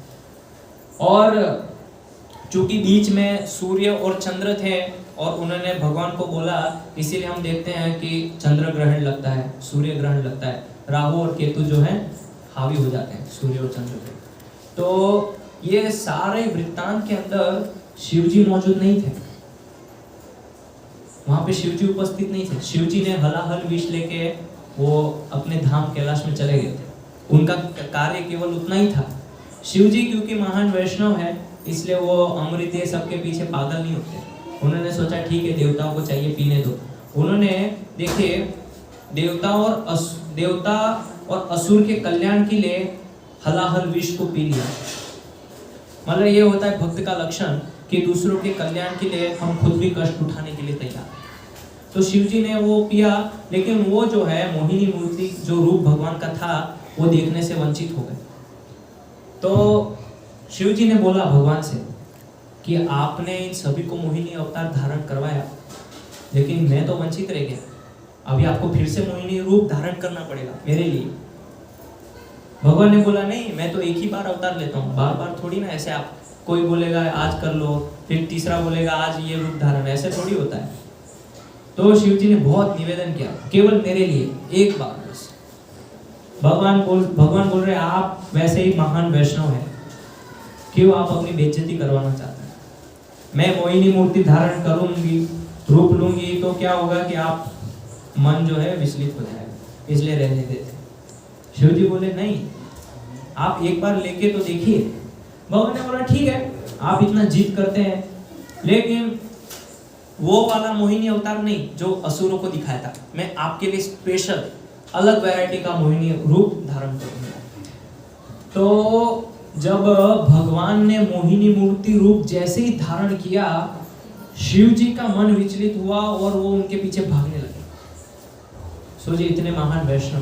और चूंकि बीच में सूर्य और चंद्र थे और उन्होंने भगवान को बोला, इसीलिए हम देखते हैं कि चंद्र ग्रहण लगता है, सूर्य ग्रहण लगता है, राहु और केतु जो है हावी हो जाते हैं सूर्य और चंद्र पे। तो ये सारे वृत्तांत के अंदर शिवजी मौजूद नहीं थे, वहां पे शिवजी उपस्थित नहीं थे। शिवजी ने हलाहल विष लेके वो अपने धाम कैलाश में चले गए थे, उनका कार्य केवल उतना ही था। शिवजी क्योंकि महान वैष्णव है इसलिए वो अमृत ये सबके पीछे पागल नहीं होते। उन्होंने सोचा ठीक है देवताओं को चाहिए पीने दो। उन्होंने देखिए देवता और असुर के कल्याण के लिए हलाहल विष को पी लिया। मतलब ये होता है भक्त का लक्षण कि दूसरों के कल्याण के लिए हम खुद भी कष्ट उठाने के लिए तैयार हैं। तो शिवजी ने वो पिया, लेकिन वो जो है मोहिनी मूर्ति जो रूप भगवान का था वो देखने से वंचित हो गए। तो शिवजी ने बोला भगवान से कि आपने इन सभी को मोहिनी अवतार धारण करवाया, लेकिन मैं तो वंचित रह गया, अभी आपको फिर से मोहिनी रूप धारण करना पड़ेगा मेरे लिए। भगवान ने बोला नहीं, मैं तो एक ही बार अवतार लेता हूँ, बार बार थोड़ी ना। ऐसे आप कोई बोलेगा आज कर लो, फिर तीसरा बोलेगा आज ये रूप धारण, ऐसे थोड़ी होता है। तो शिवजी ने बहुत निवेदन किया केवल मेरे लिए एक बार बस। भगवान बोल रहे आप वैसे ही महान वैष्णव हैं, क्यों आप अपनी बेइज्जती करवाना चाहते हैं? मैं मोहिनी मूर्ति धारण करूंगी, रूप लूंगी तो क्या होगा कि आप मन जो है विचलित हो जाएगा, इसलिए रहने देते। शिवजी बोले नहीं, आप एक बार लेके तो देखिए। भगवान ने बोला ठीक है, आप इतना जिद करते हैं, लेकिन वो वाला मोहिनी अवतार नहीं जो असुरों को दिखाया था, मैं आपके लिए स्पेशल अलग वैरायटी का मोहिनी रूप धारण करूंगा। तो जब भगवान ने मोहिनी मूर्ति रूप जैसे ही धारण किया, शिव जी का मन विचलित हुआ और वो उनके पीछे भागने लगे। सोचिए इतने महान वैष्णव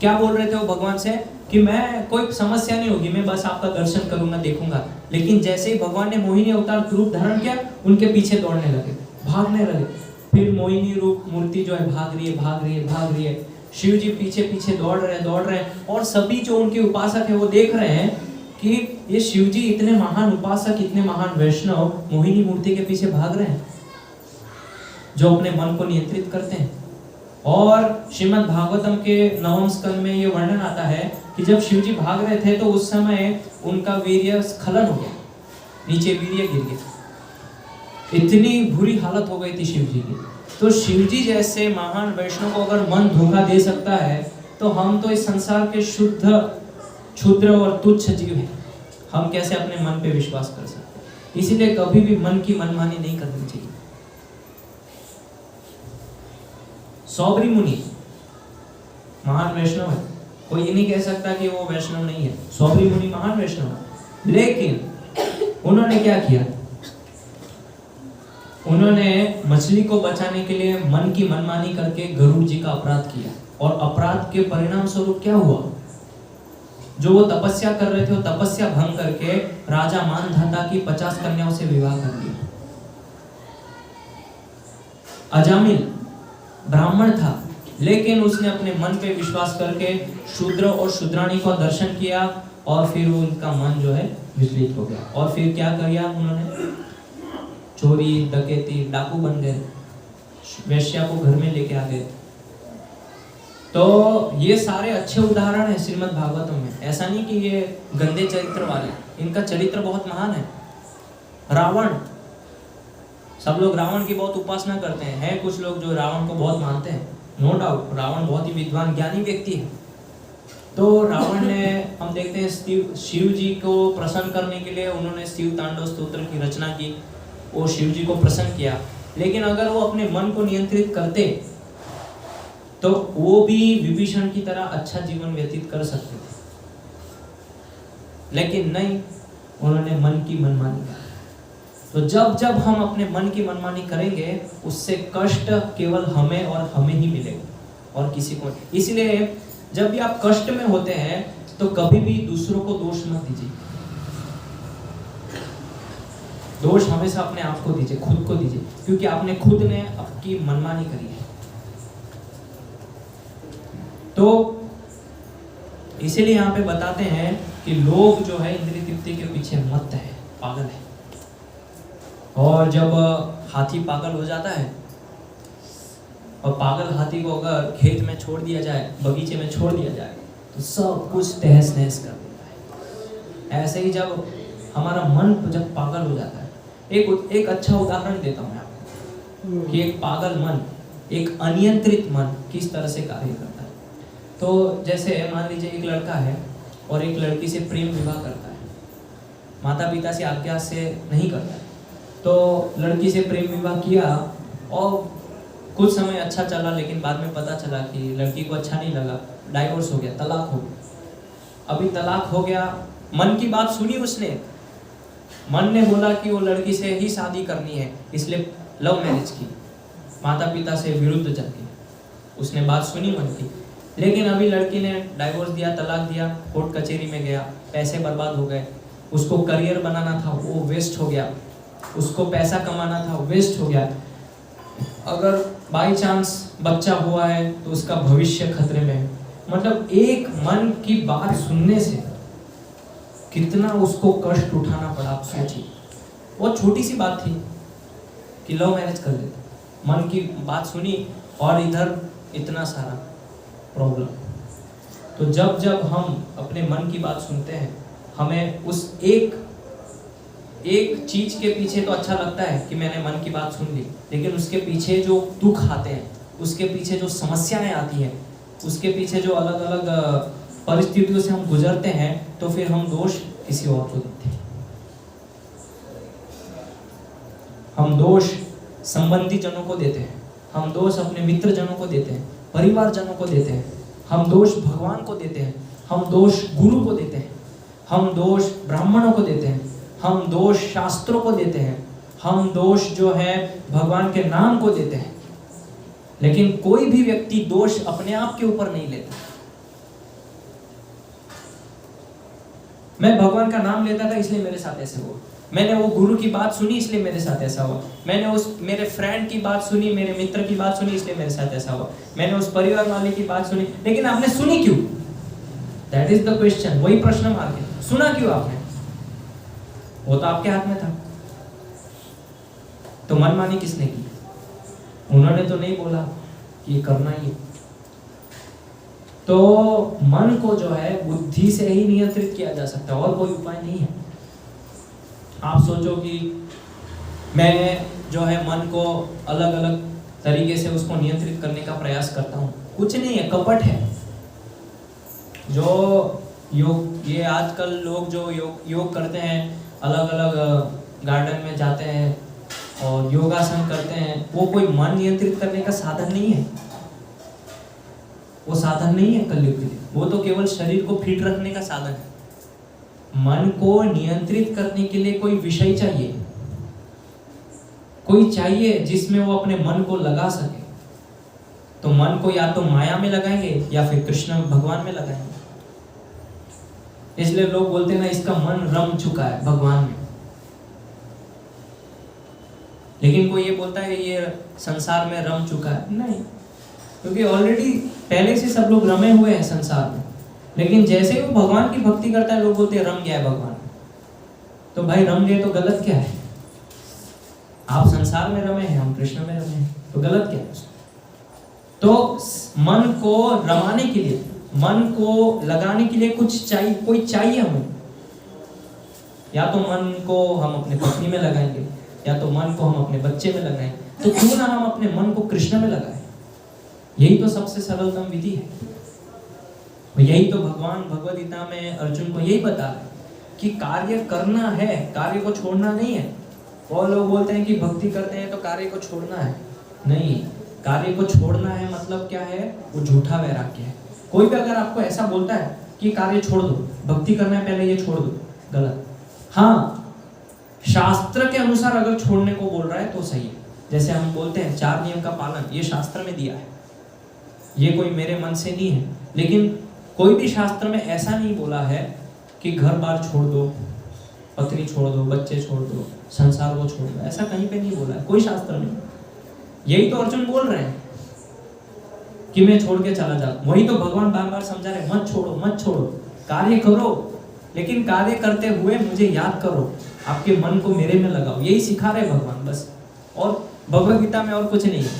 क्या बोल रहे थे वो भगवान से कि मैं कोई समस्या नहीं होगी, मैं बस आपका दर्शन करूंगा, देखूंगा। लेकिन जैसे ही भगवान ने मोहिनी अवतार रूप धारण किया, उनके पीछे दौड़ने लगे, भागने लगे। फिर मोहिनी रूप मूर्ति जो है भाग रही है। शिव जी पीछे पीछे दौड़ रहे हैं और सभी जो उनके उपासक है वो देख रहे हैं कि ये शिव जी इतने महान उपासक, इतने महान वैष्णव मोहिनी मूर्ति के पीछे भाग रहे हैं जो अपने मन को नियंत्रित करते हैं। और श्रीमद् भागवतम के 9वें स्कंद में ये वर्णन आता है कि जब शिव जी भाग रहे थे तो उस समय उनका वीर्य स्खलन हो गया, नीचे वीर्य गिर गया, इतनी बुरी हालत हो गई थी शिव जी की। तो शिव जी जैसे महान वैष्णव को अगर मन धोखा दे सकता है, तो हम तो इस संसार के शुद्ध क्षुद्र और तुच्छ जीव हैं, हम कैसे अपने मन पे विश्वास कर सकते? इसीलिए कभी भी मन की मनमानी नहीं करनी चाहिए। सौबरी मुनि महान वैष्णव है, कोई ये नहीं कह सकता कि वो वैष्णव नहीं है। सौबरी मुनि महान वैष्णव है, लेकिन उन्होंने क्या किया, उन्होंने मछली को बचाने के लिए मन की मनमानी करके गरुड़ जी का अपराध किया, और अपराध के परिणाम स्वरूप क्या हुआ, जो वो तपस्या कर रहे थे वो तपस्या भंग करके राजा मानधाता की 50 कन्याओं से विवाह कर लिया। अजामिल ब्राह्मण था, लेकिन उसने अपने मन पे विश्वास करके शूद्र और शूद्राणी को दर्शन किया, और फिर उनका मन जो है विचलित हो गया, और फिर क्या किया उन्होंने, चोरी डकैती डाकू बन गए, वेश्या को घर में लेके आ गए। तो ये सारे अच्छे उदाहरण हैं श्रीमद् भागवतम में, ऐसा नहीं कि ये गंदे चरित्र वाले, इनका चरित्र बहुत महान है। रावण, सब लोग रावण की बहुत उपासना करते हैं, है कुछ लोग जो रावण को बहुत मानते हैं, नो डाउट रावण बहुत ही विद्वान ज्ञानी व्यक्ति है। तो रावण ने, हम देखते हैं शिव जी को प्रसन्न करने के लिए उन्होंने शिव तांडव स्तोत्र की रचना की, वो शिव जी को प्रसन्न किया, लेकिन अगर वो अपने मन को नियंत्रित करते तो वो भी विभीषण की तरह अच्छा जीवन व्यतीत कर सकते थे, लेकिन नहीं, उन्होंने मन की मनमानी की। तो जब जब हम अपने मन की मनमानी करेंगे, उससे कष्ट केवल हमें और हमें ही मिलेगा और किसी को। इसलिए जब भी आप कष्ट में होते हैं तो कभी भी दूसरों को दोष मत दीजिए, दोष हमेशा अपने आप को दीजिए, खुद को दीजिए, क्योंकि आपने खुद ने आपकी मनमानी करी है। तो इसीलिए यहाँ पे बताते हैं कि लोग जो है इंद्रिय तृप्ति के पीछे मत है, पागल है। और जब हाथी पागल हो जाता है, और पागल हाथी को अगर खेत में छोड़ दिया जाए, बगीचे में छोड़ दिया जाए, तो सब कुछ तहस नहस कर देता है। ऐसे ही जब हमारा मन जब पागल हो जाता है, एक अच्छा उदाहरण देता हूँ मैं आपको कि एक पागल मन, एक अनियंत्रित मन किस तरह से कार्य करता है। तो जैसे मान लीजिए एक लड़का है और एक लड़की से प्रेम विवाह करता है, माता पिता से आज्ञा से नहीं करता है, तो लड़की से प्रेम विवाह किया और कुछ समय अच्छा चला, लेकिन बाद में पता चला कि लड़की को अच्छा नहीं लगा, डाइवोर्स हो गया, तलाक हो गया। अभी तलाक हो गया, मन की बात सुनी उसने, मन ने बोला कि वो लड़की से ही शादी करनी है, इसलिए लव मैरिज की, माता पिता से विरुद्ध जाके उसने बात सुनी मन की। लेकिन अभी लड़की ने डाइवोर्स दिया, तलाक दिया, कोर्ट कचहरी में गया, पैसे बर्बाद हो गए, उसको करियर बनाना था वो वेस्ट हो गया, उसको पैसा कमाना था वेस्ट हो गया। अगर बाई चांस बच्चा हुआ है तो उसका भविष्य खतरे में है। मतलब एक मन की बात सुनने से कितना उसको कष्ट उठाना पड़ा, आप सोचिए। वो छोटी सी बात थी कि लव मैरिज कर लेते, मन की बात सुनी और इधर इतना सारा प्रॉब्लम। तो जब जब हम अपने मन की बात सुनते हैं, हमें उस एक चीज के पीछे तो अच्छा लगता है कि मैंने मन की बात सुन ली, लेकिन उसके पीछे जो दुख आते हैं, उसके पीछे जो समस्याएं आती हैं, उसके पीछे जो अलग अलग परिस्थितियों से हम गुजरते हैं, तो फिर हम दोष किसी और को देते हैं। हम दोष संबंधी जनों को देते हैं, हम दोष अपने मित्र जनों को देते हैं, परिवार जनों को देते हैं, हम दोष भगवान को देते हैं, हम दोष गुरु को देते हैं, हम दोष ब्राह्मणों को देते हैं, हम दोष शास्त्रों को देते हैं, हम दोष जो है भगवान के नाम को देते हैं। लेकिन कोई भी व्यक्ति दोष अपने आप के ऊपर नहीं लेता। मैं भगवान का नाम लेता था इसलिए मेरे साथ ऐसे हुआ, मैंने वो गुरु की बात सुनी इसलिए मेरे साथ ऐसा हुआ, मैंने उस मेरे फ्रेंड की बात सुनी, मेरे मित्र की बात सुनी इसलिए मेरे साथ ऐसा हुआ, मैंने उस परिवार वाले की बात सुनी। लेकिन आपने सुनी क्यों? That is the question. वही प्रश्न मार्क है, सुना क्यों आपने? वो तो आपके हाथ में था। तो मनमानी किसने की? उन्होंने तो नहीं बोला कि करना ही। तो मन को जो है बुद्धि से ही नियंत्रित किया जा सकता है, और कोई उपाय नहीं है। आप सोचो कि मैं जो है मन को अलग अलग तरीके से उसको नियंत्रित करने का प्रयास करता हूँ, कुछ नहीं है, कपट है। जो योग, ये आजकल लोग जो योग करते हैं, अलग अलग गार्डन में जाते हैं और योगासन करते हैं, वो कोई मन नियंत्रित करने का साधन नहीं है। वो साधन नहीं है कलयुग के लिए, वो तो केवल शरीर को फिट रखने का साधन है। मन को नियंत्रित करने के लिए कोई विषय चाहिए, कोई चाहिए जिसमें वो अपने मन को लगा सके। तो मन को या तो माया में लगाएंगे या फिर कृष्ण भगवान में लगाएंगे। इसलिए लोग बोलते हैं ना, इसका मन रम चुका है भगवान में। लेकिन कोई ये बोलता है ये संसार में रम चुका है, नहीं, क्योंकि ऑलरेडी पहले से सब लोग रमे हुए हैं संसार में। लेकिन जैसे ही वो भगवान की भक्ति करता है, लोग बोलते हैं रम गया है भगवान। तो भाई रम गए तो गलत क्या है? आप संसार में रमे हैं, हम कृष्ण में रमे हैं, तो गलत क्या है? तो मन को रमाने के लिए, मन को लगाने के लिए कुछ चाहिए, कोई चाहिए हमें। या तो मन को हम अपने पत्नी में लगाएंगे, या तो मन को हम अपने बच्चे में लगाएं। तो क्यों ना हम अपने मन को कृष्ण में लगाएं? यही तो सबसे सरलतम विधि है। यही तो भगवान भगवद गीता में अर्जुन को यही बता है कि कार्य करना है, कार्य को छोड़ना नहीं है। वो लोग बोलते हैं कि भक्ति करते हैं तो कार्य को छोड़ना है, नहीं, कार्य को छोड़ना है मतलब क्या है? वो झूठा वैराग्य है। कोई भी अगर आपको ऐसा बोलता है कि कार्य छोड़ दो, भक्ति करना है पहले ये छोड़ दो, गलत। हाँ, शास्त्र के अनुसार अगर छोड़ने को बोल रहा है तो सही है। जैसे हम बोलते हैं 4 नियम का पालन, ये शास्त्र में दिया है, ये कोई मेरे मन से नहीं है। लेकिन कोई भी शास्त्र में ऐसा नहीं बोला है कि घर बार छोड़ दो, पत्नी छोड़ दो, बच्चे छोड़ दो, संसार को छोड़ दो, ऐसा कहीं पे नहीं बोला है, कोई शास्त्र नहीं। यही तो अर्जुन बोल रहे हैं कि मैं छोड़ के चला जाऊं। वही तो भगवान बार बार समझा रहे, मत छोड़ो, मत छोड़ो, कार्य करो, लेकिन कार्य करते हुए मुझे याद करो, आपके मन को मेरे में लगाओ। यही सिखा रहे भगवान बस, और भगवद गीता में और कुछ नहीं है।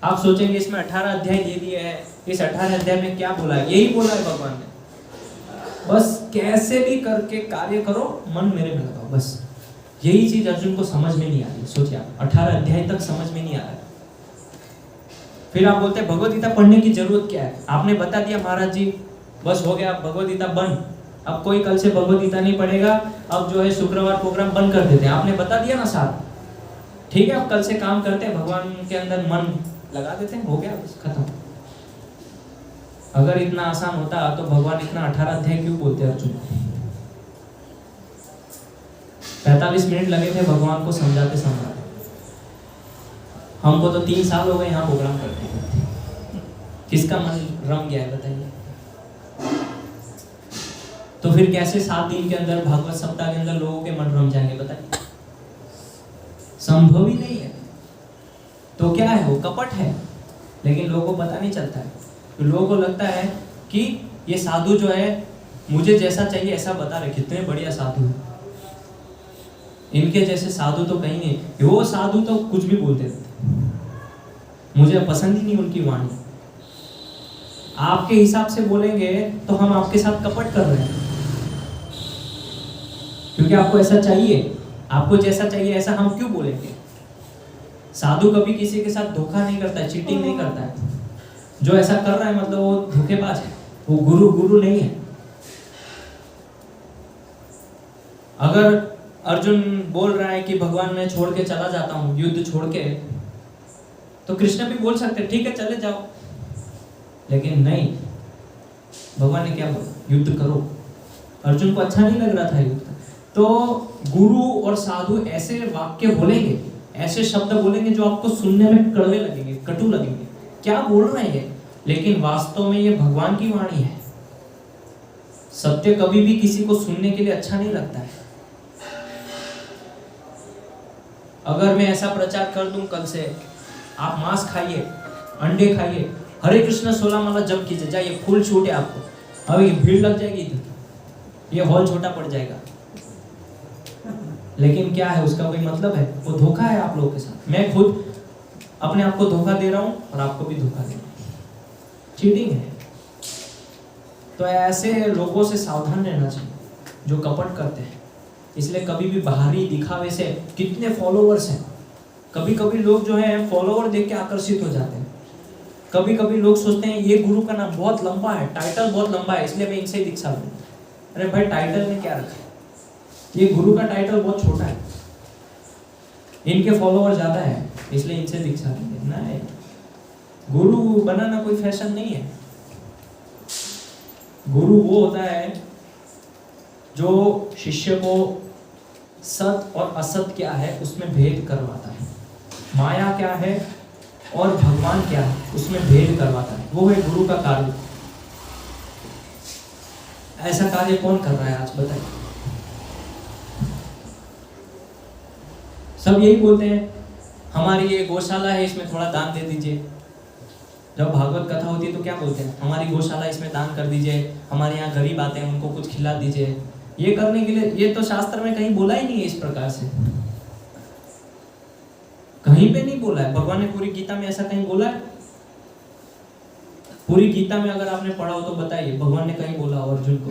आप सोचेंगे इसमें 18 अध्याय दे दिए हैं, इस 18 अध्याय में क्या बोला है? यही बोला है भगवान ने, बस कैसे भी करके कार्य करो, मन मेरे में लगाओ, बस। यही चीज अर्जुन को समझ में नहीं आ रही। सोचिए, 18 अध्याय तक समझ में नहीं आ रहा है। फिर आप बोलते हैं भगवद गीता पढ़ने की जरूरत क्या है? आपने बता दिया महाराज जी, बस हो गया, भगवद गीता बंद, अब कोई कल से भगवद गीता नहीं पढ़ेगा, अब जो है शुक्रवार प्रोग्राम बंद कर देते हैं। आपने बता दिया ना सारा, ठीक है, अब कल से काम करते हैं, भगवान के अंदर मन लगा देते हैं, हो गया, बस खत्म। अगर इतना आसान होता तो भगवान इतना 18 अध्याय क्यों बोलते अर्जुन? 45 मिनट लगे थे भगवान को समझाते समझाते। हमको तो 3 साल हो गए यहाँ प्रोग्राम करते हैं। किसका मन रम गया है बताइए? तो फिर कैसे 7 दिन के अंदर, भागवत सप्ताह के अंदर लोगों के मन रम जाएंगे बताइए? संभव ही नहीं है। तो क्या है? वो कपट है, लेकिन लोगों को पता नहीं चलता है। तो लोगों को लगता है कि ये साधु जो है मुझे जैसा चाहिए ऐसा बता रहे, कितने बढ़िया साधु हैं, इनके जैसे साधु तो कहीं नहीं। वो साधु तो कुछ भी बोलते रहते, मुझे पसंद ही नहीं उनकी वाणी। आपके हिसाब से बोलेंगे तो हम आपके साथ कपट कर रहे हैं, क्योंकि आपको ऐसा चाहिए, आपको जैसा चाहिए ऐसा हम क्यों बोलेंगे? साधु कभी किसी के साथ धोखा नहीं करता है, चीटिंग नहीं करता है। जो ऐसा कर रहा है मतलब वो धोखेबाज है, वो गुरु नहीं है। अगर अर्जुन बोल रहा है कि भगवान मैं छोड़ के चला जाता हूं, युद्ध छोड़ के, तो कृष्ण भी बोल सकते ठीक है चले जाओ, लेकिन नहीं, भगवान ने क्या बोला? युद्ध करो। अर्जुन को अच्छा नहीं लग रहा था युद्ध। तो गुरु और साधु ऐसे वाक्य बोलेंगे, ऐसे शब्द बोलेंगे जो आपको सुनने में कड़वे लगेंगे, कटु लगेंगे, क्या बोल रहे हैं, लेकिन वास्तव में ये भगवान की वाणी है। सत्य कभी भी किसी को सुनने के लिए अच्छा नहीं लगता है। अगर मैं ऐसा प्रचार कर दूं कल से, आप मांस खाइए, अंडे खाइए, हरे कृष्ण 16 माला जप कीजिए, जाइए फूल छूटे आपको, अब ये भीड़ लग जाएगी इधर, ये हॉल छोटा पड़ जाएगा, लेकिन क्या है उसका कोई मतलब है? वो धोखा है आप लोगों के साथ। मैं खुद अपने आप को धोखा दे रहा हूं और आपको भी धोखा दे रहा हूं, चीटिंग है। तो ऐसे लोगों से सावधान रहना चाहिए जो कपट करते हैं। इसलिए कभी भी बाहरी दिखावे से, कितने फॉलोअर्स हैं, कभी कभी लोग जो है फॉलोअर देख के आकर्षित हो जाते हैं। कभी कभी लोग सोचते हैं ये गुरु का नाम बहुत लंबा है, टाइटल बहुत लंबा है, इसलिए मैं इनसे दीक्षा लूं। अरे भाई टाइटल में क्या रखा? ये गुरु का टाइटल बहुत छोटा है, इनके फॉलोअर ज्यादा है, इसलिए इनसे दीक्षा लेंगे। नहीं, गुरु बनाना कोई फैशन नहीं है। गुरु वो होता है जो शिष्य को सत और असत क्या है उसमें भेद करवाता है, माया क्या है और भगवान क्या है उसमें भेद करवाता है। वो है गुरु का कार्य। ऐसा कार्य कौन कर रहा है आज बताइए? सब यही बोलते हैं हमारी ये गौशाला है, इसमें थोड़ा दान दे दीजिए। जब भागवत कथा होती है तो क्या बोलते हैं? हमारी गौशाला, इसमें दान कर दीजिए, हमारे यहाँ गरीब आते हैं उनको कुछ खिला दीजिए। ये करने के लिए, ये तो शास्त्र में कहीं बोला ही नहीं है इस प्रकार से, कहीं पे नहीं बोला है। भगवान ने पूरी गीता में ऐसा कहीं बोला है? पूरी गीता में अगर आपने पढ़ा हो तो बताइए, भगवान ने कहीं बोला हो अर्जुन को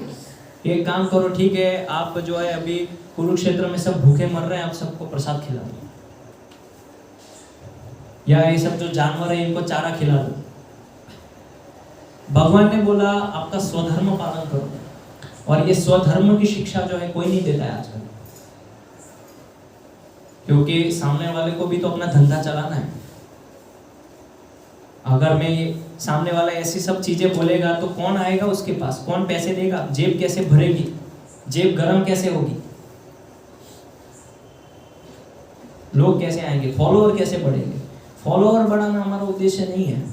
एक काम करो, ठीक है आप जो है अभी कुरुक्षेत्र में सब भूखे मर रहे हैं, आप सबको प्रसाद खिला दो, या ये सब जो जानवर है इनको चारा खिला दो। भगवान ने बोला आपका स्वधर्म पालन करो, और ये स्वधर्म की शिक्षा जो है कोई नहीं देता है आजकल, क्योंकि सामने वाले को भी तो अपना धंधा चलाना है। अगर मैं ये सामने वाला ऐसी सब चीजें बोलेगा तो कौन आएगा उसके पास, कौन पैसे देगा, जेब कैसे भरेगी, जेब गरम कैसे होगी, लोग कैसे आएंगे, फॉलोअर कैसे बढ़ेंगे? फॉलोअर बढ़ाना हमारा उद्देश्य नहीं है।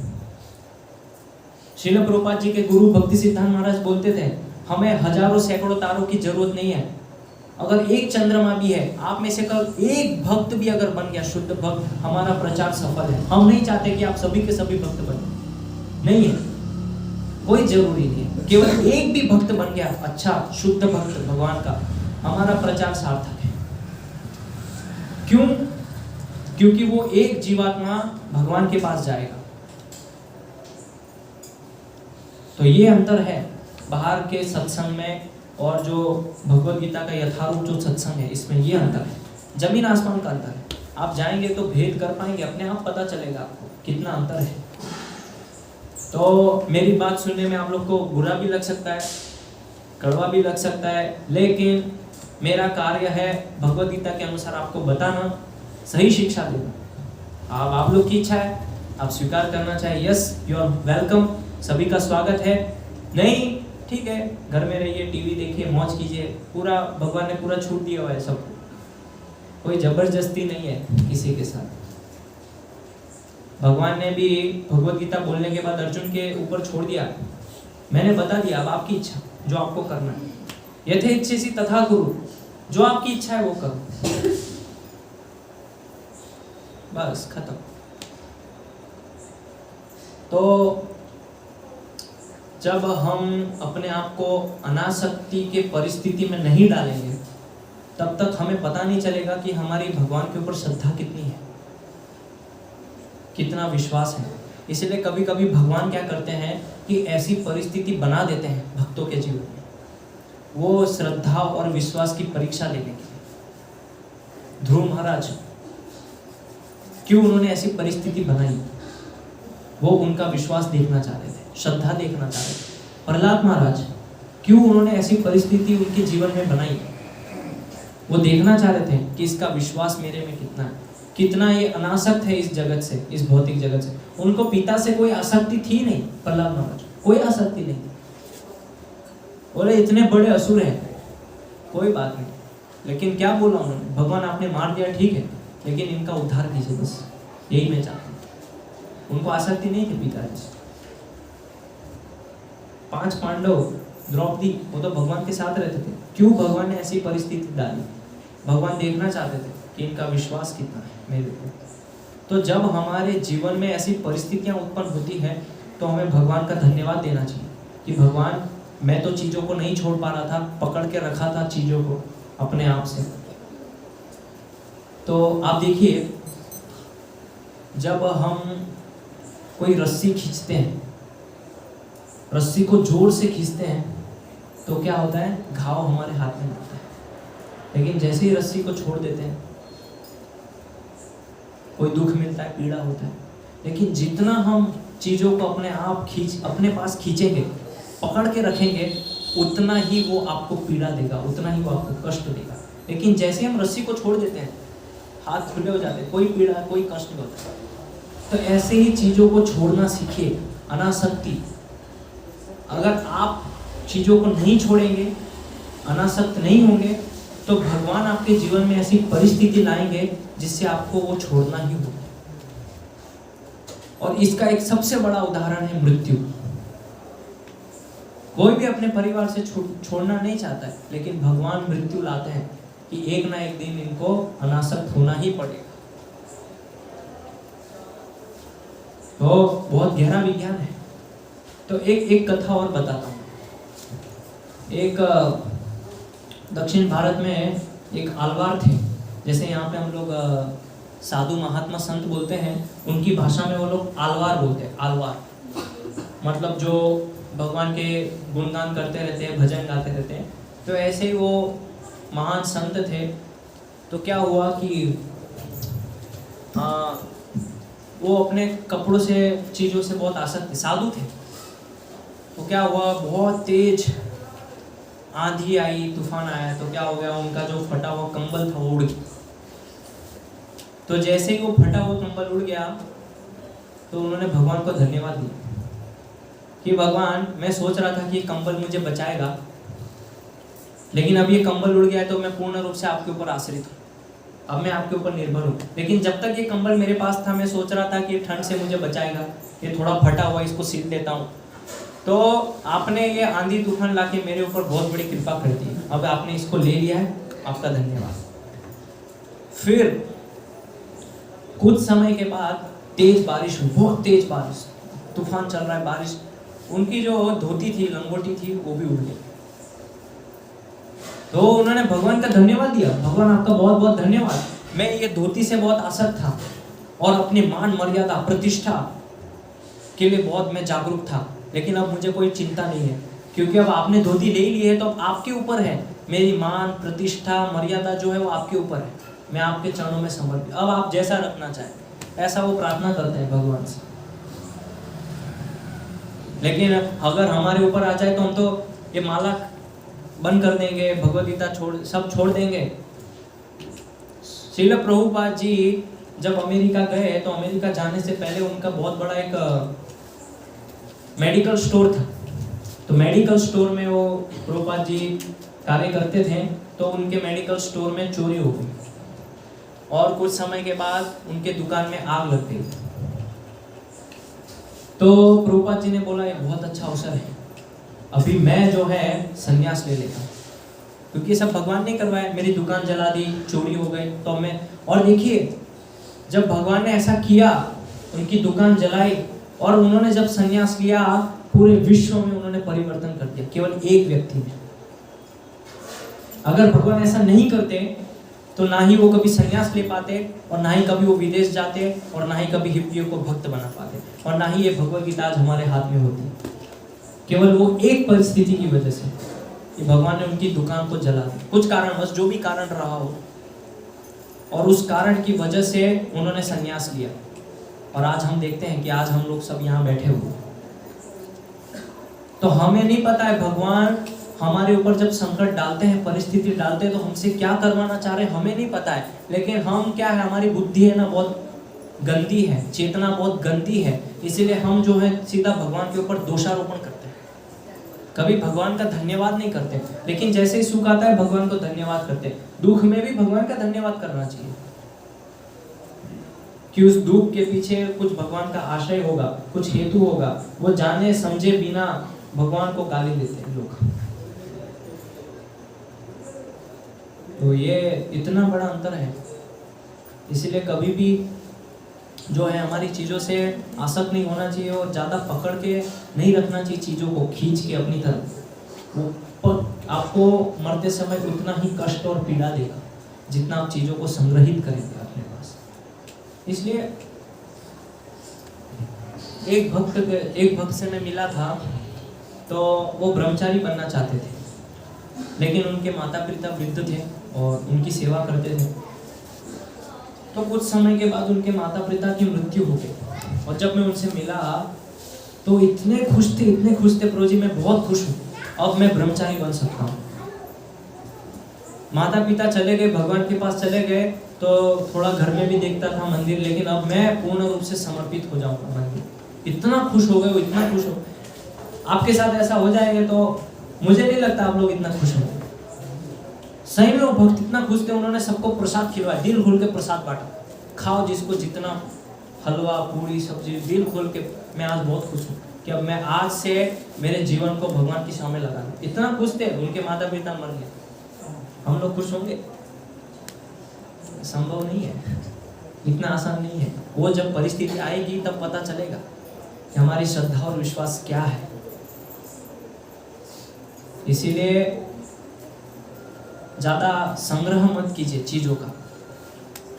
श्रील प्रभुपाद जी के गुरु भक्ति सिद्धांत महाराज बोलते थे हमें हजारों सैकड़ों तारों की जरूरत नहीं है, अगर एक चंद्रमा भी है, आप में से कल एक भक्त भी अगर बन गया, शुद्ध भक्त, हमारा प्रचार सफल है। हम नहीं चाहते कि आप सभी के सभी भक्त बने, नहीं है, कोई जरूरी नहीं है, केवल एक भी भक्त बन गया, अच्छा शुद्ध भक्त भगवान का, हमारा प्रचार सार्थक है। क्यों? क्योंकि वो एक जीवात्मा भगवान के पास जाएगा। तो ये अंतर है बाहर के सत्संग में और जो भगवत गीता का यथारूप जो सत्संग है, इसमें ये अंतर है, जमीन आसमान का अंतर है। आप जाएंगे तो भेद कर पाएंगे, अपने आप पता चलेगा आपको कितना अंतर है। तो मेरी बात सुनने में आप लोग को बुरा भी लग सकता है, कड़वा भी लग सकता है, लेकिन मेरा कार्य है भगवत गीता के अनुसार आपको बताना, सही शिक्षा देना। आप लोग की इच्छा है, आप स्वीकार करना चाहे, यस यू आर वेलकम, सभी का स्वागत है। नहीं ठीक है, घर में रहिए, टीवी देखिए, मौज कीजिए, पूरा भगवान ने पूरा छूट दिया हुआ है सबको, कोई जबरदस्ती नहीं है किसी के साथ। भगवान ने भी भगवत गीता बोलने के बाद अर्जुन के ऊपर छोड़ दिया, मैंने बता दिया अब आपकी इच्छा, जो आपको करना है, यथेच्छसि तथा कुरु, जो आपकी इच्छा है वो करो, बस खत्म। तो जब हम अपने आप को अनासक्ति के परिस्थिति में नहीं डालेंगे, तब तक हमें पता नहीं चलेगा कि हमारी भगवान के ऊपर श्रद्धा कितनी है, कितना विश्वास है। इसलिए कभी कभी भगवान क्या करते हैं कि ऐसी परिस्थिति बना देते हैं भक्तों के जीवन में, वो श्रद्धा और विश्वास की परीक्षा लेने के लिए। ध्रुव महाराज क्यों उन्होंने ऐसी परिस्थिति बनाई? वो उनका विश्वास देखना चाह रहे थे, श्रद्धा देखना चाह रहे थे। प्रहलाद महाराज क्यों उन्होंने ऐसी परिस्थिति उनके जीवन में बनाई? वो देखना चाह रहे थे कि इसका विश्वास मेरे में कितना है, कितना ये अनासक्त है इस जगत से, इस भौतिक जगत से। उनको पिता से कोई आसक्ति थी नहीं, प्रहलाद महाराज कोई आसक्ति नहीं। बोले इतने बड़े असुर हैं, कोई बात नहीं, लेकिन क्या बोला उन्होंने, भगवान आपने मार दिया ठीक है, लेकिन इनका उद्धार कीजिए, बस यही मैं चाहता हूँ। उनको आसक्ति नहीं थी पिताजी से। 5 पांडव, द्रौपदी, वो तो भगवान के साथ रहते थे। क्यों भगवान ने ऐसी परिस्थिति डाली? भगवान देखना चाहते थे कि इनका विश्वास कितना है मेरे ऊपर। तो जब हमारे जीवन में ऐसी परिस्थितियां उत्पन्न होती हैं तो हमें भगवान का धन्यवाद देना चाहिए कि भगवान मैं तो चीज़ों को नहीं छोड़ पा रहा था, पकड़ के रखा था चीज़ों को अपने आप से। तो आप देखिए, जब हम कोई रस्सी खींचते हैं, रस्सी को जोर से खींचते हैं तो क्या होता है, घाव हमारे हाथ में आता है। लेकिन जैसे ही रस्सी को छोड़ देते हैं, कोई दुख मिलता है, पीड़ा होता है। लेकिन जितना हम चीज़ों को अपने पास खींचेंगे, पकड़ के रखेंगे, उतना ही वो आपको पीड़ा देगा, उतना ही वो आपको कष्ट देगा। लेकिन जैसे हम रस्सी को छोड़ देते हैं, हाथ खुले हो जाते हैं, कोई पीड़ा कोई कष्ट नहीं होता। तो ऐसे ही चीजों को छोड़ना सीखिए, अनासक्ति। अगर आप चीजों को नहीं छोड़ेंगे, अनासक्त नहीं होंगे, तो भगवान आपके जीवन में ऐसी परिस्थिति लाएंगे जिससे आपको वो छोड़ना ही होगा। और इसका एक सबसे बड़ा उदाहरण है मृत्यु। कोई भी अपने परिवार से छोड़ना नहीं चाहता है, लेकिन भगवान मृत्यु लाते हैं कि एक ना एक दिन इनको अनासक्त होना ही पड़ेगा। तो बहुत गहरा विज्ञान है। तो एक कथा और बताता हूँ। एक दक्षिण भारत में एक आलवार थे, जैसे यहाँ पे हम लोग साधु महात्मा संत बोलते हैं, उनकी भाषा में वो लोग आलवार बोलते हैं। आलवार मतलब जो भगवान के गुणगान करते रहते हैं, भजन गाते रहते हैं। तो ऐसे ही वो महान संत थे। तो क्या हुआ कि वो अपने कपड़ों से, चीज़ों से बहुत आसक्त थे, साधु थे। तो क्या हुआ, बहुत तेज आंधी आई, तूफान आया। तो क्या हो गया, उनका जो फटा हुआ कंबल था वो उड़ गया। तो जैसे ही वो फटा हुआ कंबल उड़ गया, तो उन्होंने भगवान को धन्यवाद दिया कि भगवान, मैं सोच रहा था कि ये कंबल मुझे बचाएगा, लेकिन अब ये कंबल उड़ गया है तो मैं पूर्ण रूप से आपके ऊपर आश्रित हूँ। अब मैं आपके ऊपर निर्भर हूँ। लेकिन जब तक ये कंबल मेरे पास था, मैं सोच रहा था कि ठंड से मुझे बचाएगा, ये थोड़ा फटा हुआ, इसको सिल देता हूँ। तो आपने ये आंधी तूफान लाके मेरे ऊपर बहुत बड़ी कृपा कर दी। अब आपने इसको ले लिया है, आपका धन्यवाद। फिर कुछ समय के बाद तेज बारिश हुई, बहुत तेज बारिश, तूफान चल रहा है, बारिश। उनकी जो धोती थी, लंगोटी थी, वो भी उड़ गई। तो उन्होंने भगवान का धन्यवाद दिया, भगवान आपका बहुत बहुत धन्यवाद। मैं ये धोती से बहुत आसक्त था और अपनी मान मर्यादा प्रतिष्ठा के लिए बहुत मैं जागरूक था, लेकिन अब मुझे कोई चिंता नहीं है, क्योंकि अब आपने धोती ले ली है। तो अब आपके ऊपर है, मेरी मान प्रतिष्ठा मर्यादा जो है वो आपके ऊपर है। मैं आपके चरणों में समर्पित, अब आप जैसा रखना चाहें। ऐसा वो प्रार्थना करते हैं भगवान से। लेकिन अगर हमारे ऊपर आ जाए तो हम तो ये माला बंद कर देंगे, भगवद गीता सब छोड़ देंगे। श्रील प्रभुपाद जी जब अमेरिका गए, तो अमेरिका जाने से पहले उनका बहुत बड़ा एक मेडिकल स्टोर था। तो मेडिकल स्टोर में वो प्रभुपाद जी कार्य करते थे। तो उनके मेडिकल स्टोर में चोरी हो गई और कुछ समय के बाद उनके दुकान में आग लग गई। तो प्रभुपाद जी ने बोला, ये बहुत अच्छा अवसर है, अभी मैं जो है संन्यास ले लेता हूँ, क्योंकि सब भगवान ने करवाया। मेरी दुकान जला दी, चोरी हो गई, तो मैं, और देखिए जब भगवान ने ऐसा किया, उनकी दुकान जलाई, और उन्होंने जब संन्यास लिया, पूरे विश्व में उन्होंने परिवर्तन कर दिया, केवल एक व्यक्ति ने। अगर भगवान ऐसा नहीं करते तो ना ही वो कभी संन्यास ले पाते, और ना ही कभी वो विदेश जाते, और ना ही कभी हिप्पियों को भक्त बना पाते, और ना ही ये भगवद गीता आज हमारे हाथ में होती। केवल वो एक परिस्थिति की वजह से कि भगवान ने उनकी दुकान को जला दिया, कुछ कारणवश, जो भी कारण रहा हो, और उस कारण की वजह से उन्होंने संन्यास लिया। और आज हम देखते हैं कि आज हम लोग सब यहाँ बैठे हुए। तो हमें नहीं पता है भगवान हमारे ऊपर जब संकट डालते हैं, परिस्थिति डालते हैं, तो हमसे क्या करवाना चाह रहे हैं हमें नहीं पता है। लेकिन हम क्या है, हमारी बुद्धि है ना बहुत गंदी है, चेतना बहुत गंदी है, इसीलिए हम जो है सीधा भगवान के ऊपर दोषारोपण करते हैं, कभी भगवान का धन्यवाद नहीं करते। लेकिन जैसे ही सुख आता है भगवान को धन्यवाद करते हैं। दुख में भी भगवान का धन्यवाद करना चाहिए, कि उस दुख के पीछे कुछ भगवान का आशय होगा, कुछ हेतु होगा। वो जाने समझे बिना भगवान को गाली देते हैं लोग। तो ये इतना बड़ा अंतर है। इसीलिए कभी भी जो है हमारी चीज़ों से आसक्त नहीं होना चाहिए, और ज़्यादा पकड़ के नहीं रखना चाहिए चीज़ों को, खींच के अपनी तरफ। वो आपको मरते समय उतना ही कष्ट और पीड़ा देगा जितना आप चीज़ों को संग्रहित करेंगे अपने पास। इसलिए एक भक्त से मैं मिला था, तो वो ब्रह्मचारी बनना चाहते थे, लेकिन उनके माता पिता वृद्ध थे और उनकी सेवा करते थे। तो कुछ समय के बाद उनके माता पिता की मृत्यु हो गई, और जब मैं उनसे मिला तो इतने खुश थे प्रभु जी, मैं बहुत खुश हूँ, अब मैं ब्रह्मचारी बन सकता हूँ। माता पिता चले गए, भगवान के पास चले गए, तो थोड़ा घर में भी देखता था मंदिर, लेकिन अब मैं पूर्ण रूप से समर्पित हो जाऊंगा मंदिर। इतना खुश हो गए, इतना खुश हो। आपके साथ ऐसा हो जाएगा तो मुझे नहीं लगता आप लोग इतना खुश होंगे। सही में वो भक्त इतना खुश थे, उन्होंने सबको प्रसाद खिलवाया, दिल खोल के प्रसाद बांटा, खाओ जिसको जितना, हलवा पूरी सब्जी, दिल खोल के। मैं आज बहुत खुश हूँ कि अब मैं आज से मेरे जीवन को भगवान की सेवा में लगाना। इतना खुश थे, उनके माता पिता मर गए। हम लोग खुश होंगे? संभव नहीं है, इतना आसान नहीं है। वो जब परिस्थिति आएगी तब पता चलेगा कि हमारी श्रद्धा और विश्वास क्या है। इसीलिए ज्यादा संग्रह मत कीजिए चीजों का।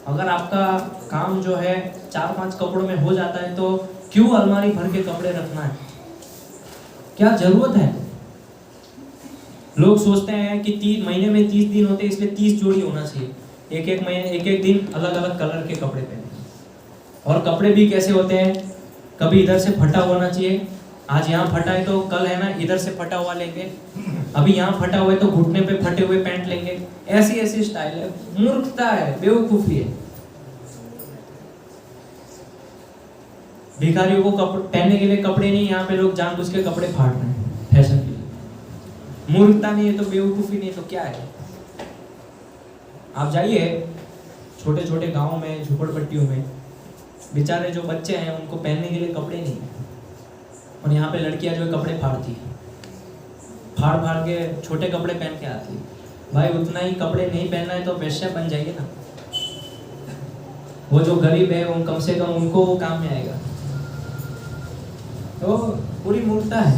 अगर आपका काम जो है 4-5 कपड़ों में हो जाता है तो क्यों अलमारी भर के कपड़े रखना है? क्या जरूरत है? लोग सोचते हैं कि 3 महीने में 30 दिन होते हैं, इसलिए 30 जोड़ी होना चाहिए। एक दिन अलग अलग कलर के कपड़े पहने। और कपड़े भी कैसे होते हैं? कभी इधर से फटा होना चाहिए, आज यहाँ फटा है तो कल है ना इधर से फटा हुआ लेंगे, अभी यहाँ फटा हुआ है तो घुटने पे फटे हुए पैंट लेंगे। ऐसी स्टाइल है, मूर्खता है, बेवकूफी है। भिखारियों को पहनने के लिए कपड़े नहीं, यहाँ पे लोग जानबूझ के कपड़े फाड़ रहे हैं फैशन के लिए। मूर्खता नहीं है तो बेवकूफी नहीं है तो क्या है? आप जाइए छोटे छोटे गाँव में, झुपड़पट्टियों में, बेचारे जो बच्चे हैं उनको पहनने के लिए कपड़े नहीं है, और यहाँ पे लड़कियां जो कपड़े फाड़ती है, फाड़ के छोटे कपड़े पहन के आती है। भाई उतना ही कपड़े नहीं पहनना है तो वेश्या बन जाइए ना। वो जो गरीब है वो कम से कम उनको वो काम में आएगा। तो पूरी मूर्खता है।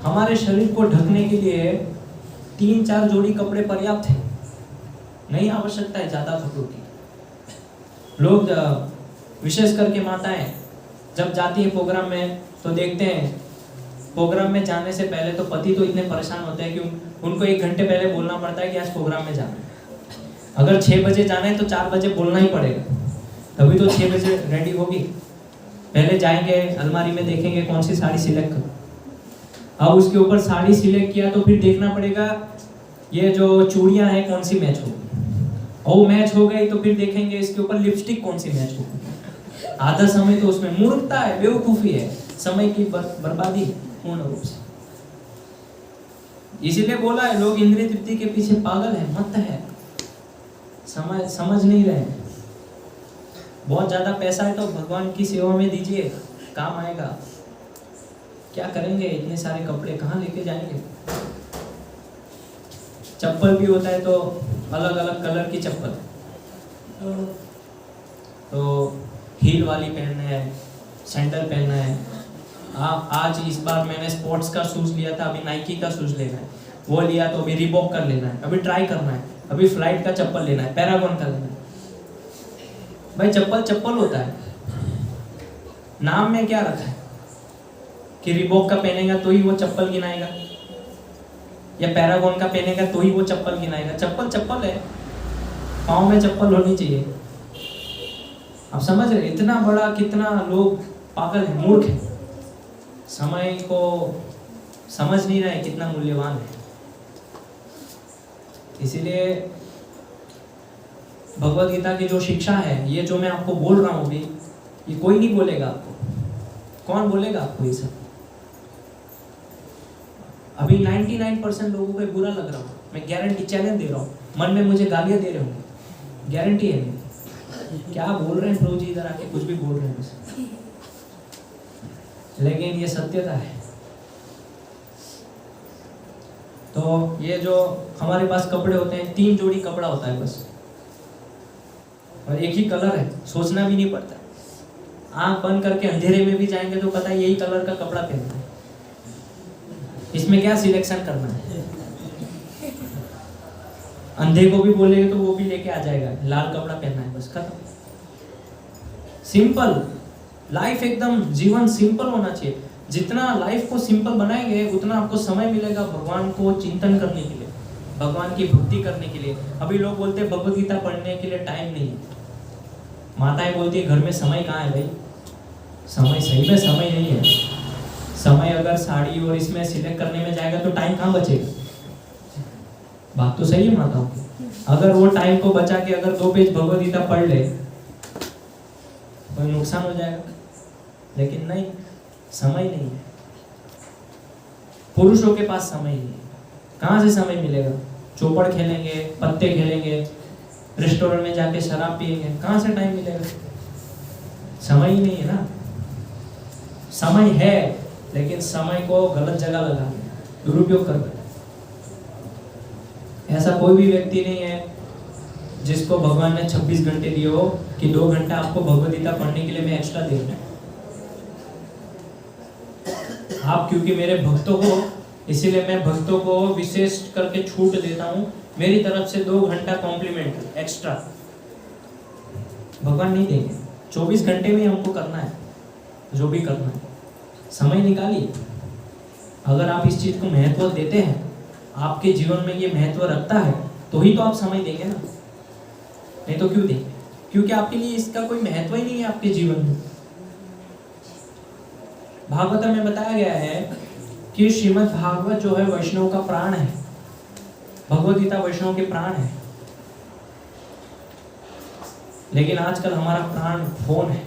हमारे शरीर को ढकने के लिए 3-4 जोड़ी कपड़े पर्याप्त है, नहीं आवश्यकता है ज्यादा कपड़ों की। लोग विशेष करके माताएं जब जाती है प्रोग्राम में तो देखते हैं प्रोग्राम में जाने से पहले तो पति तो इतने परेशान होते हैं कि उनको 1 घंटे पहले बोलना पड़ता है कि आज प्रोग्राम में जाना है। अगर 6 बजे जाना है तो 4 बजे बोलना ही पड़ेगा, तभी तो 6 बजे रेडी होगी। पहले जाएंगे अलमारी में देखेंगे कौन सी साड़ी सिलेक्ट करो, अब उसके ऊपर साड़ी सिलेक्ट किया तो फिर देखना पड़ेगा ये जो चूड़ियां हैं कौन सी मैच होगी, और वो मैच हो गई तो फिर देखेंगे इसके ऊपर लिपस्टिक कौन सी मैच होगी। आधा समय तो उसमें मूर्खता है, बेवकूफी है, समय की बर्बादी पूर्ण रूप से। इसीलिए बोला है लोग इंद्रिय तृप्ति के पीछे पागल है, मत है, समझ नहीं रहे। बहुत ज्यादा पैसा है तो भगवान की सेवा में दीजिए, काम आएगा। क्या करेंगे इतने सारे कपड़े, कहाँ लेके जाएंगे? चप्पल भी होता है तो अलग अलग कलर की चप्पल, तो हील वाली पहनना है, सैंडल पहनना है। आज इस बार मैंने स्पोर्ट्स का शूज लिया था, अभी नाइकी का शूज लेना है, वो लिया तो अभी रिबॉक का लेना है, अभी ट्राई करना है, अभी फ्लाइट का चप्पल लेना है, पैरागॉन का लेना है। भाई चप्पल होता है, नाम में क्या रखा है कि रिबॉक का पहनेगा तो ही वो चप्पल गिनाएगा, या पैरागॉन का पहनेगा तो ही वो चप्पल गिनाएगा। चप्पल है, पाँव में चप्पल होनी चाहिए। आप समझ रहे? इतना बड़ा, कितना लोग पागल है, मूर्ख है, समय को समझ नहीं रहे कितना मूल्यवान है। इसीलिए भगवद गीता की जो शिक्षा है, ये जो मैं आपको बोल रहा हूँ अभी, ये कोई नहीं बोलेगा आपको। कौन बोलेगा आपको ये सब? अभी 99% लोगों को बुरा लग रहा हूँ, मैं गारंटी, चैलेंज दे रहा हूँ, मन में मुझे गालियां दे रहे होंगे, गारंटी है मेरी। क्या बोल रहे हैं प्रभु जी, इधर आके कुछ भी बोल रहे हैं बस, लेकिन ये सत्यता है। तो ये जो हमारे पास कपड़े होते हैं, 3 जोड़ी कपड़ा होता है बस, और एक ही कलर है, सोचना भी नहीं पड़ता। आंख बंद करके अंधेरे में भी जाएंगे तो पता है यही कलर का कपड़ा पहनना है, इसमें क्या सिलेक्शन करना है। अंधे को भी बोलेंगे तो वो भी लेके आ जाएगा, लाल कपड़ा पहनना है बस, खत्म। सिंपल लाइफ, एकदम जीवन सिंपल होना चाहिए। जितना लाइफ को सिंपल बनाएंगे उतना आपको समय मिलेगा भगवान को चिंतन करने के लिए, भगवान की भक्ति करने के लिए। अभी लोग बोलते हैं भगवद गीता पढ़ने के लिए टाइम नहीं है, माताएं बोलती है घर में समय कहाँ है भाई? समय, सही में समय नहीं है। समय अगर साड़ी और इसमें सिलेक्ट करने में जाएगा तो टाइम कहाँ बचेगा? बात तो सही है माताओं की। अगर वो टाइम को बचा के अगर 2 पेज भगवद गीता पढ़ ले कोई नुकसान हो जाएगा, लेकिन नहीं, समय नहीं है। पुरुषों के पास समय नहीं है। कहाँ से समय मिलेगा? चौपड़ खेलेंगे, पत्ते खेलेंगे, रेस्टोरेंट में जाके शराब पिएंगे, कहाँ से टाइम मिलेगा? समय ही नहीं है ना। समय है, लेकिन समय को गलत जगह लगा दुरुपयोग कर रहे हैं। ऐसा कोई भी व्यक्ति नहीं है जिसको भगवान ने 26 घंटे दिए हो कि 2 घंटा आपको भगवद गीता पढ़ने के लिए मैं एक्स्ट्रा दे रहा हूं। आप क्योंकि मेरे भक्तों को, इसीलिए मैं भक्तों को विशेष करके छूट देता हूं, मेरी तरफ से 2 घंटा कॉम्प्लीमेंट एक्स्ट्रा भगवान नहीं देंगे। 24 घंटे में हमको करना है जो भी करना है, समय निकालिए। अगर आप इस चीज को महत्व देते हैं, आपके जीवन में ये महत्व रखता है, तो ही तो आप समय देंगे ना, नहीं तो क्यों देंगे? क्योंकि आपके लिए इसका कोई महत्व ही नहीं है आपके जीवन में। भागवत में बताया गया है कि श्रीमद् भागवत जो है वैष्णव का प्राण है, भगवद गीता वैष्णव के प्राण है। लेकिन आजकल हमारा प्राण फोन है,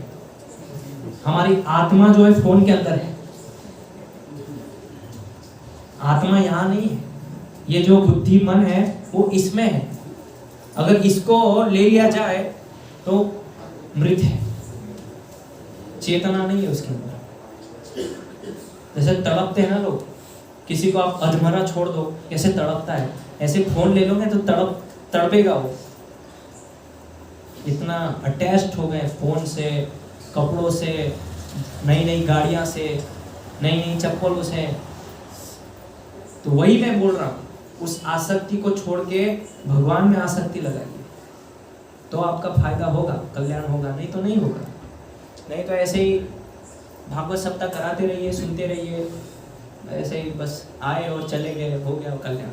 हमारी आत्मा जो है फोन के अंदर है, आत्मा यहाँ नहीं है। ये जो बुद्धि मन है वो इसमें है। अगर इसको ले लिया जाए तो मृत है, चेतना नहीं है उसके अंदर। जैसे तड़पते हैं ना लोग, किसी को आप अधमरा छोड़ दो कैसे तड़पता है, ऐसे फोन ले लोगे तो तड़पेगा वो। इतना अटैच्ड हो गए फोन से, कपड़ों से, नई नई गाड़ियां से, नई नई चप्पलों से। तो वही मैं बोल रहा हूँ, उस आसक्ति को छोड़ के भगवान में आसक्ति लगाइए, तो आपका फायदा होगा, कल्याण होगा, नहीं तो नहीं होगा। नहीं तो ऐसे ही भागवत सप्ताह कराते रहिए, सुनते रहिए, ऐसे ही बस आए और चले गए, हो गया कल्याण।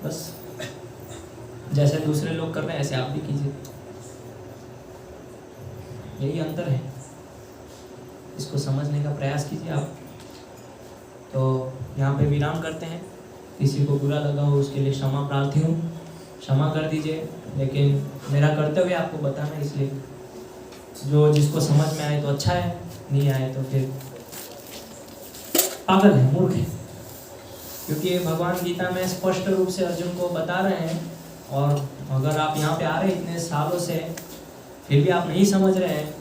बस जैसे दूसरे लोग कर रहे हैं ऐसे आप भी कीजिए, यही अंतर है। इसको समझने का प्रयास कीजिए आप। तो यहाँ पे विराम करते हैं। किसी को बुरा लगा हो उसके लिए क्षमा प्रार्थी हूँ, क्षमा कर दीजिए। लेकिन मेरा कर्तव्य है आपको बताना, इसलिए जो जिसको समझ में आए तो अच्छा है, नहीं आए तो फिर पागल है, मूर्ख है। क्योंकि भगवान गीता में स्पष्ट रूप से अर्जुन को बता रहे हैं, और अगर आप यहाँ पे आ रहे हैं इतने सालों से फिर भी आप नहीं समझ रहे हैं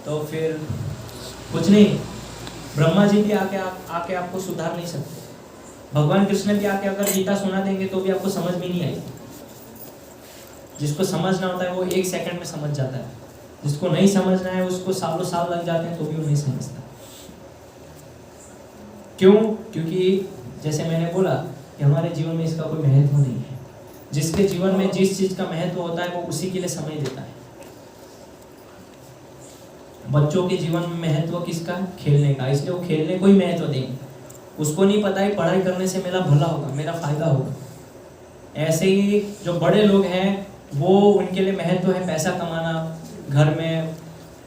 तो फिर कुछ नहीं। ब्रह्मा जी भी आके आपको सुधार नहीं सकते, भगवान कृष्ण भी आके अगर गीता सुना देंगे तो भी आपको समझ में नहीं आएगी। जिसको समझना होता है वो 1 सेकंड में समझ जाता है, जिसको नहीं समझना है उसको सालों साल लग जाते हैं तो भी वो नहीं समझता। क्यों? क्योंकि जैसे मैंने बोला कि हमारे जीवन में इसका कोई महत्व नहीं है। जिसके जीवन में जिस चीज का महत्व होता है वो उसी के लिए समय देता है। बच्चों के जीवन में महत्व किसका? खेलने का, इसलिए वो खेलने को ही महत्व देंगे। उसको नहीं पता है पढ़ाई करने से मेरा भला होगा, मेरा फायदा होगा। ऐसे ही जो बड़े लोग हैं वो उनके लिए महत्व है पैसा कमाना, घर में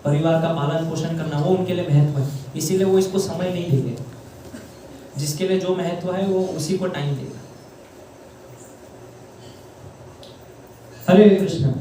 परिवार का पालन पोषण करना, वो उनके लिए महत्व है, इसीलिए वो इसको समय नहीं देंगे। जिसके लिए जो महत्व है वो उसी को टाइम देगा। हरे कृष्ण।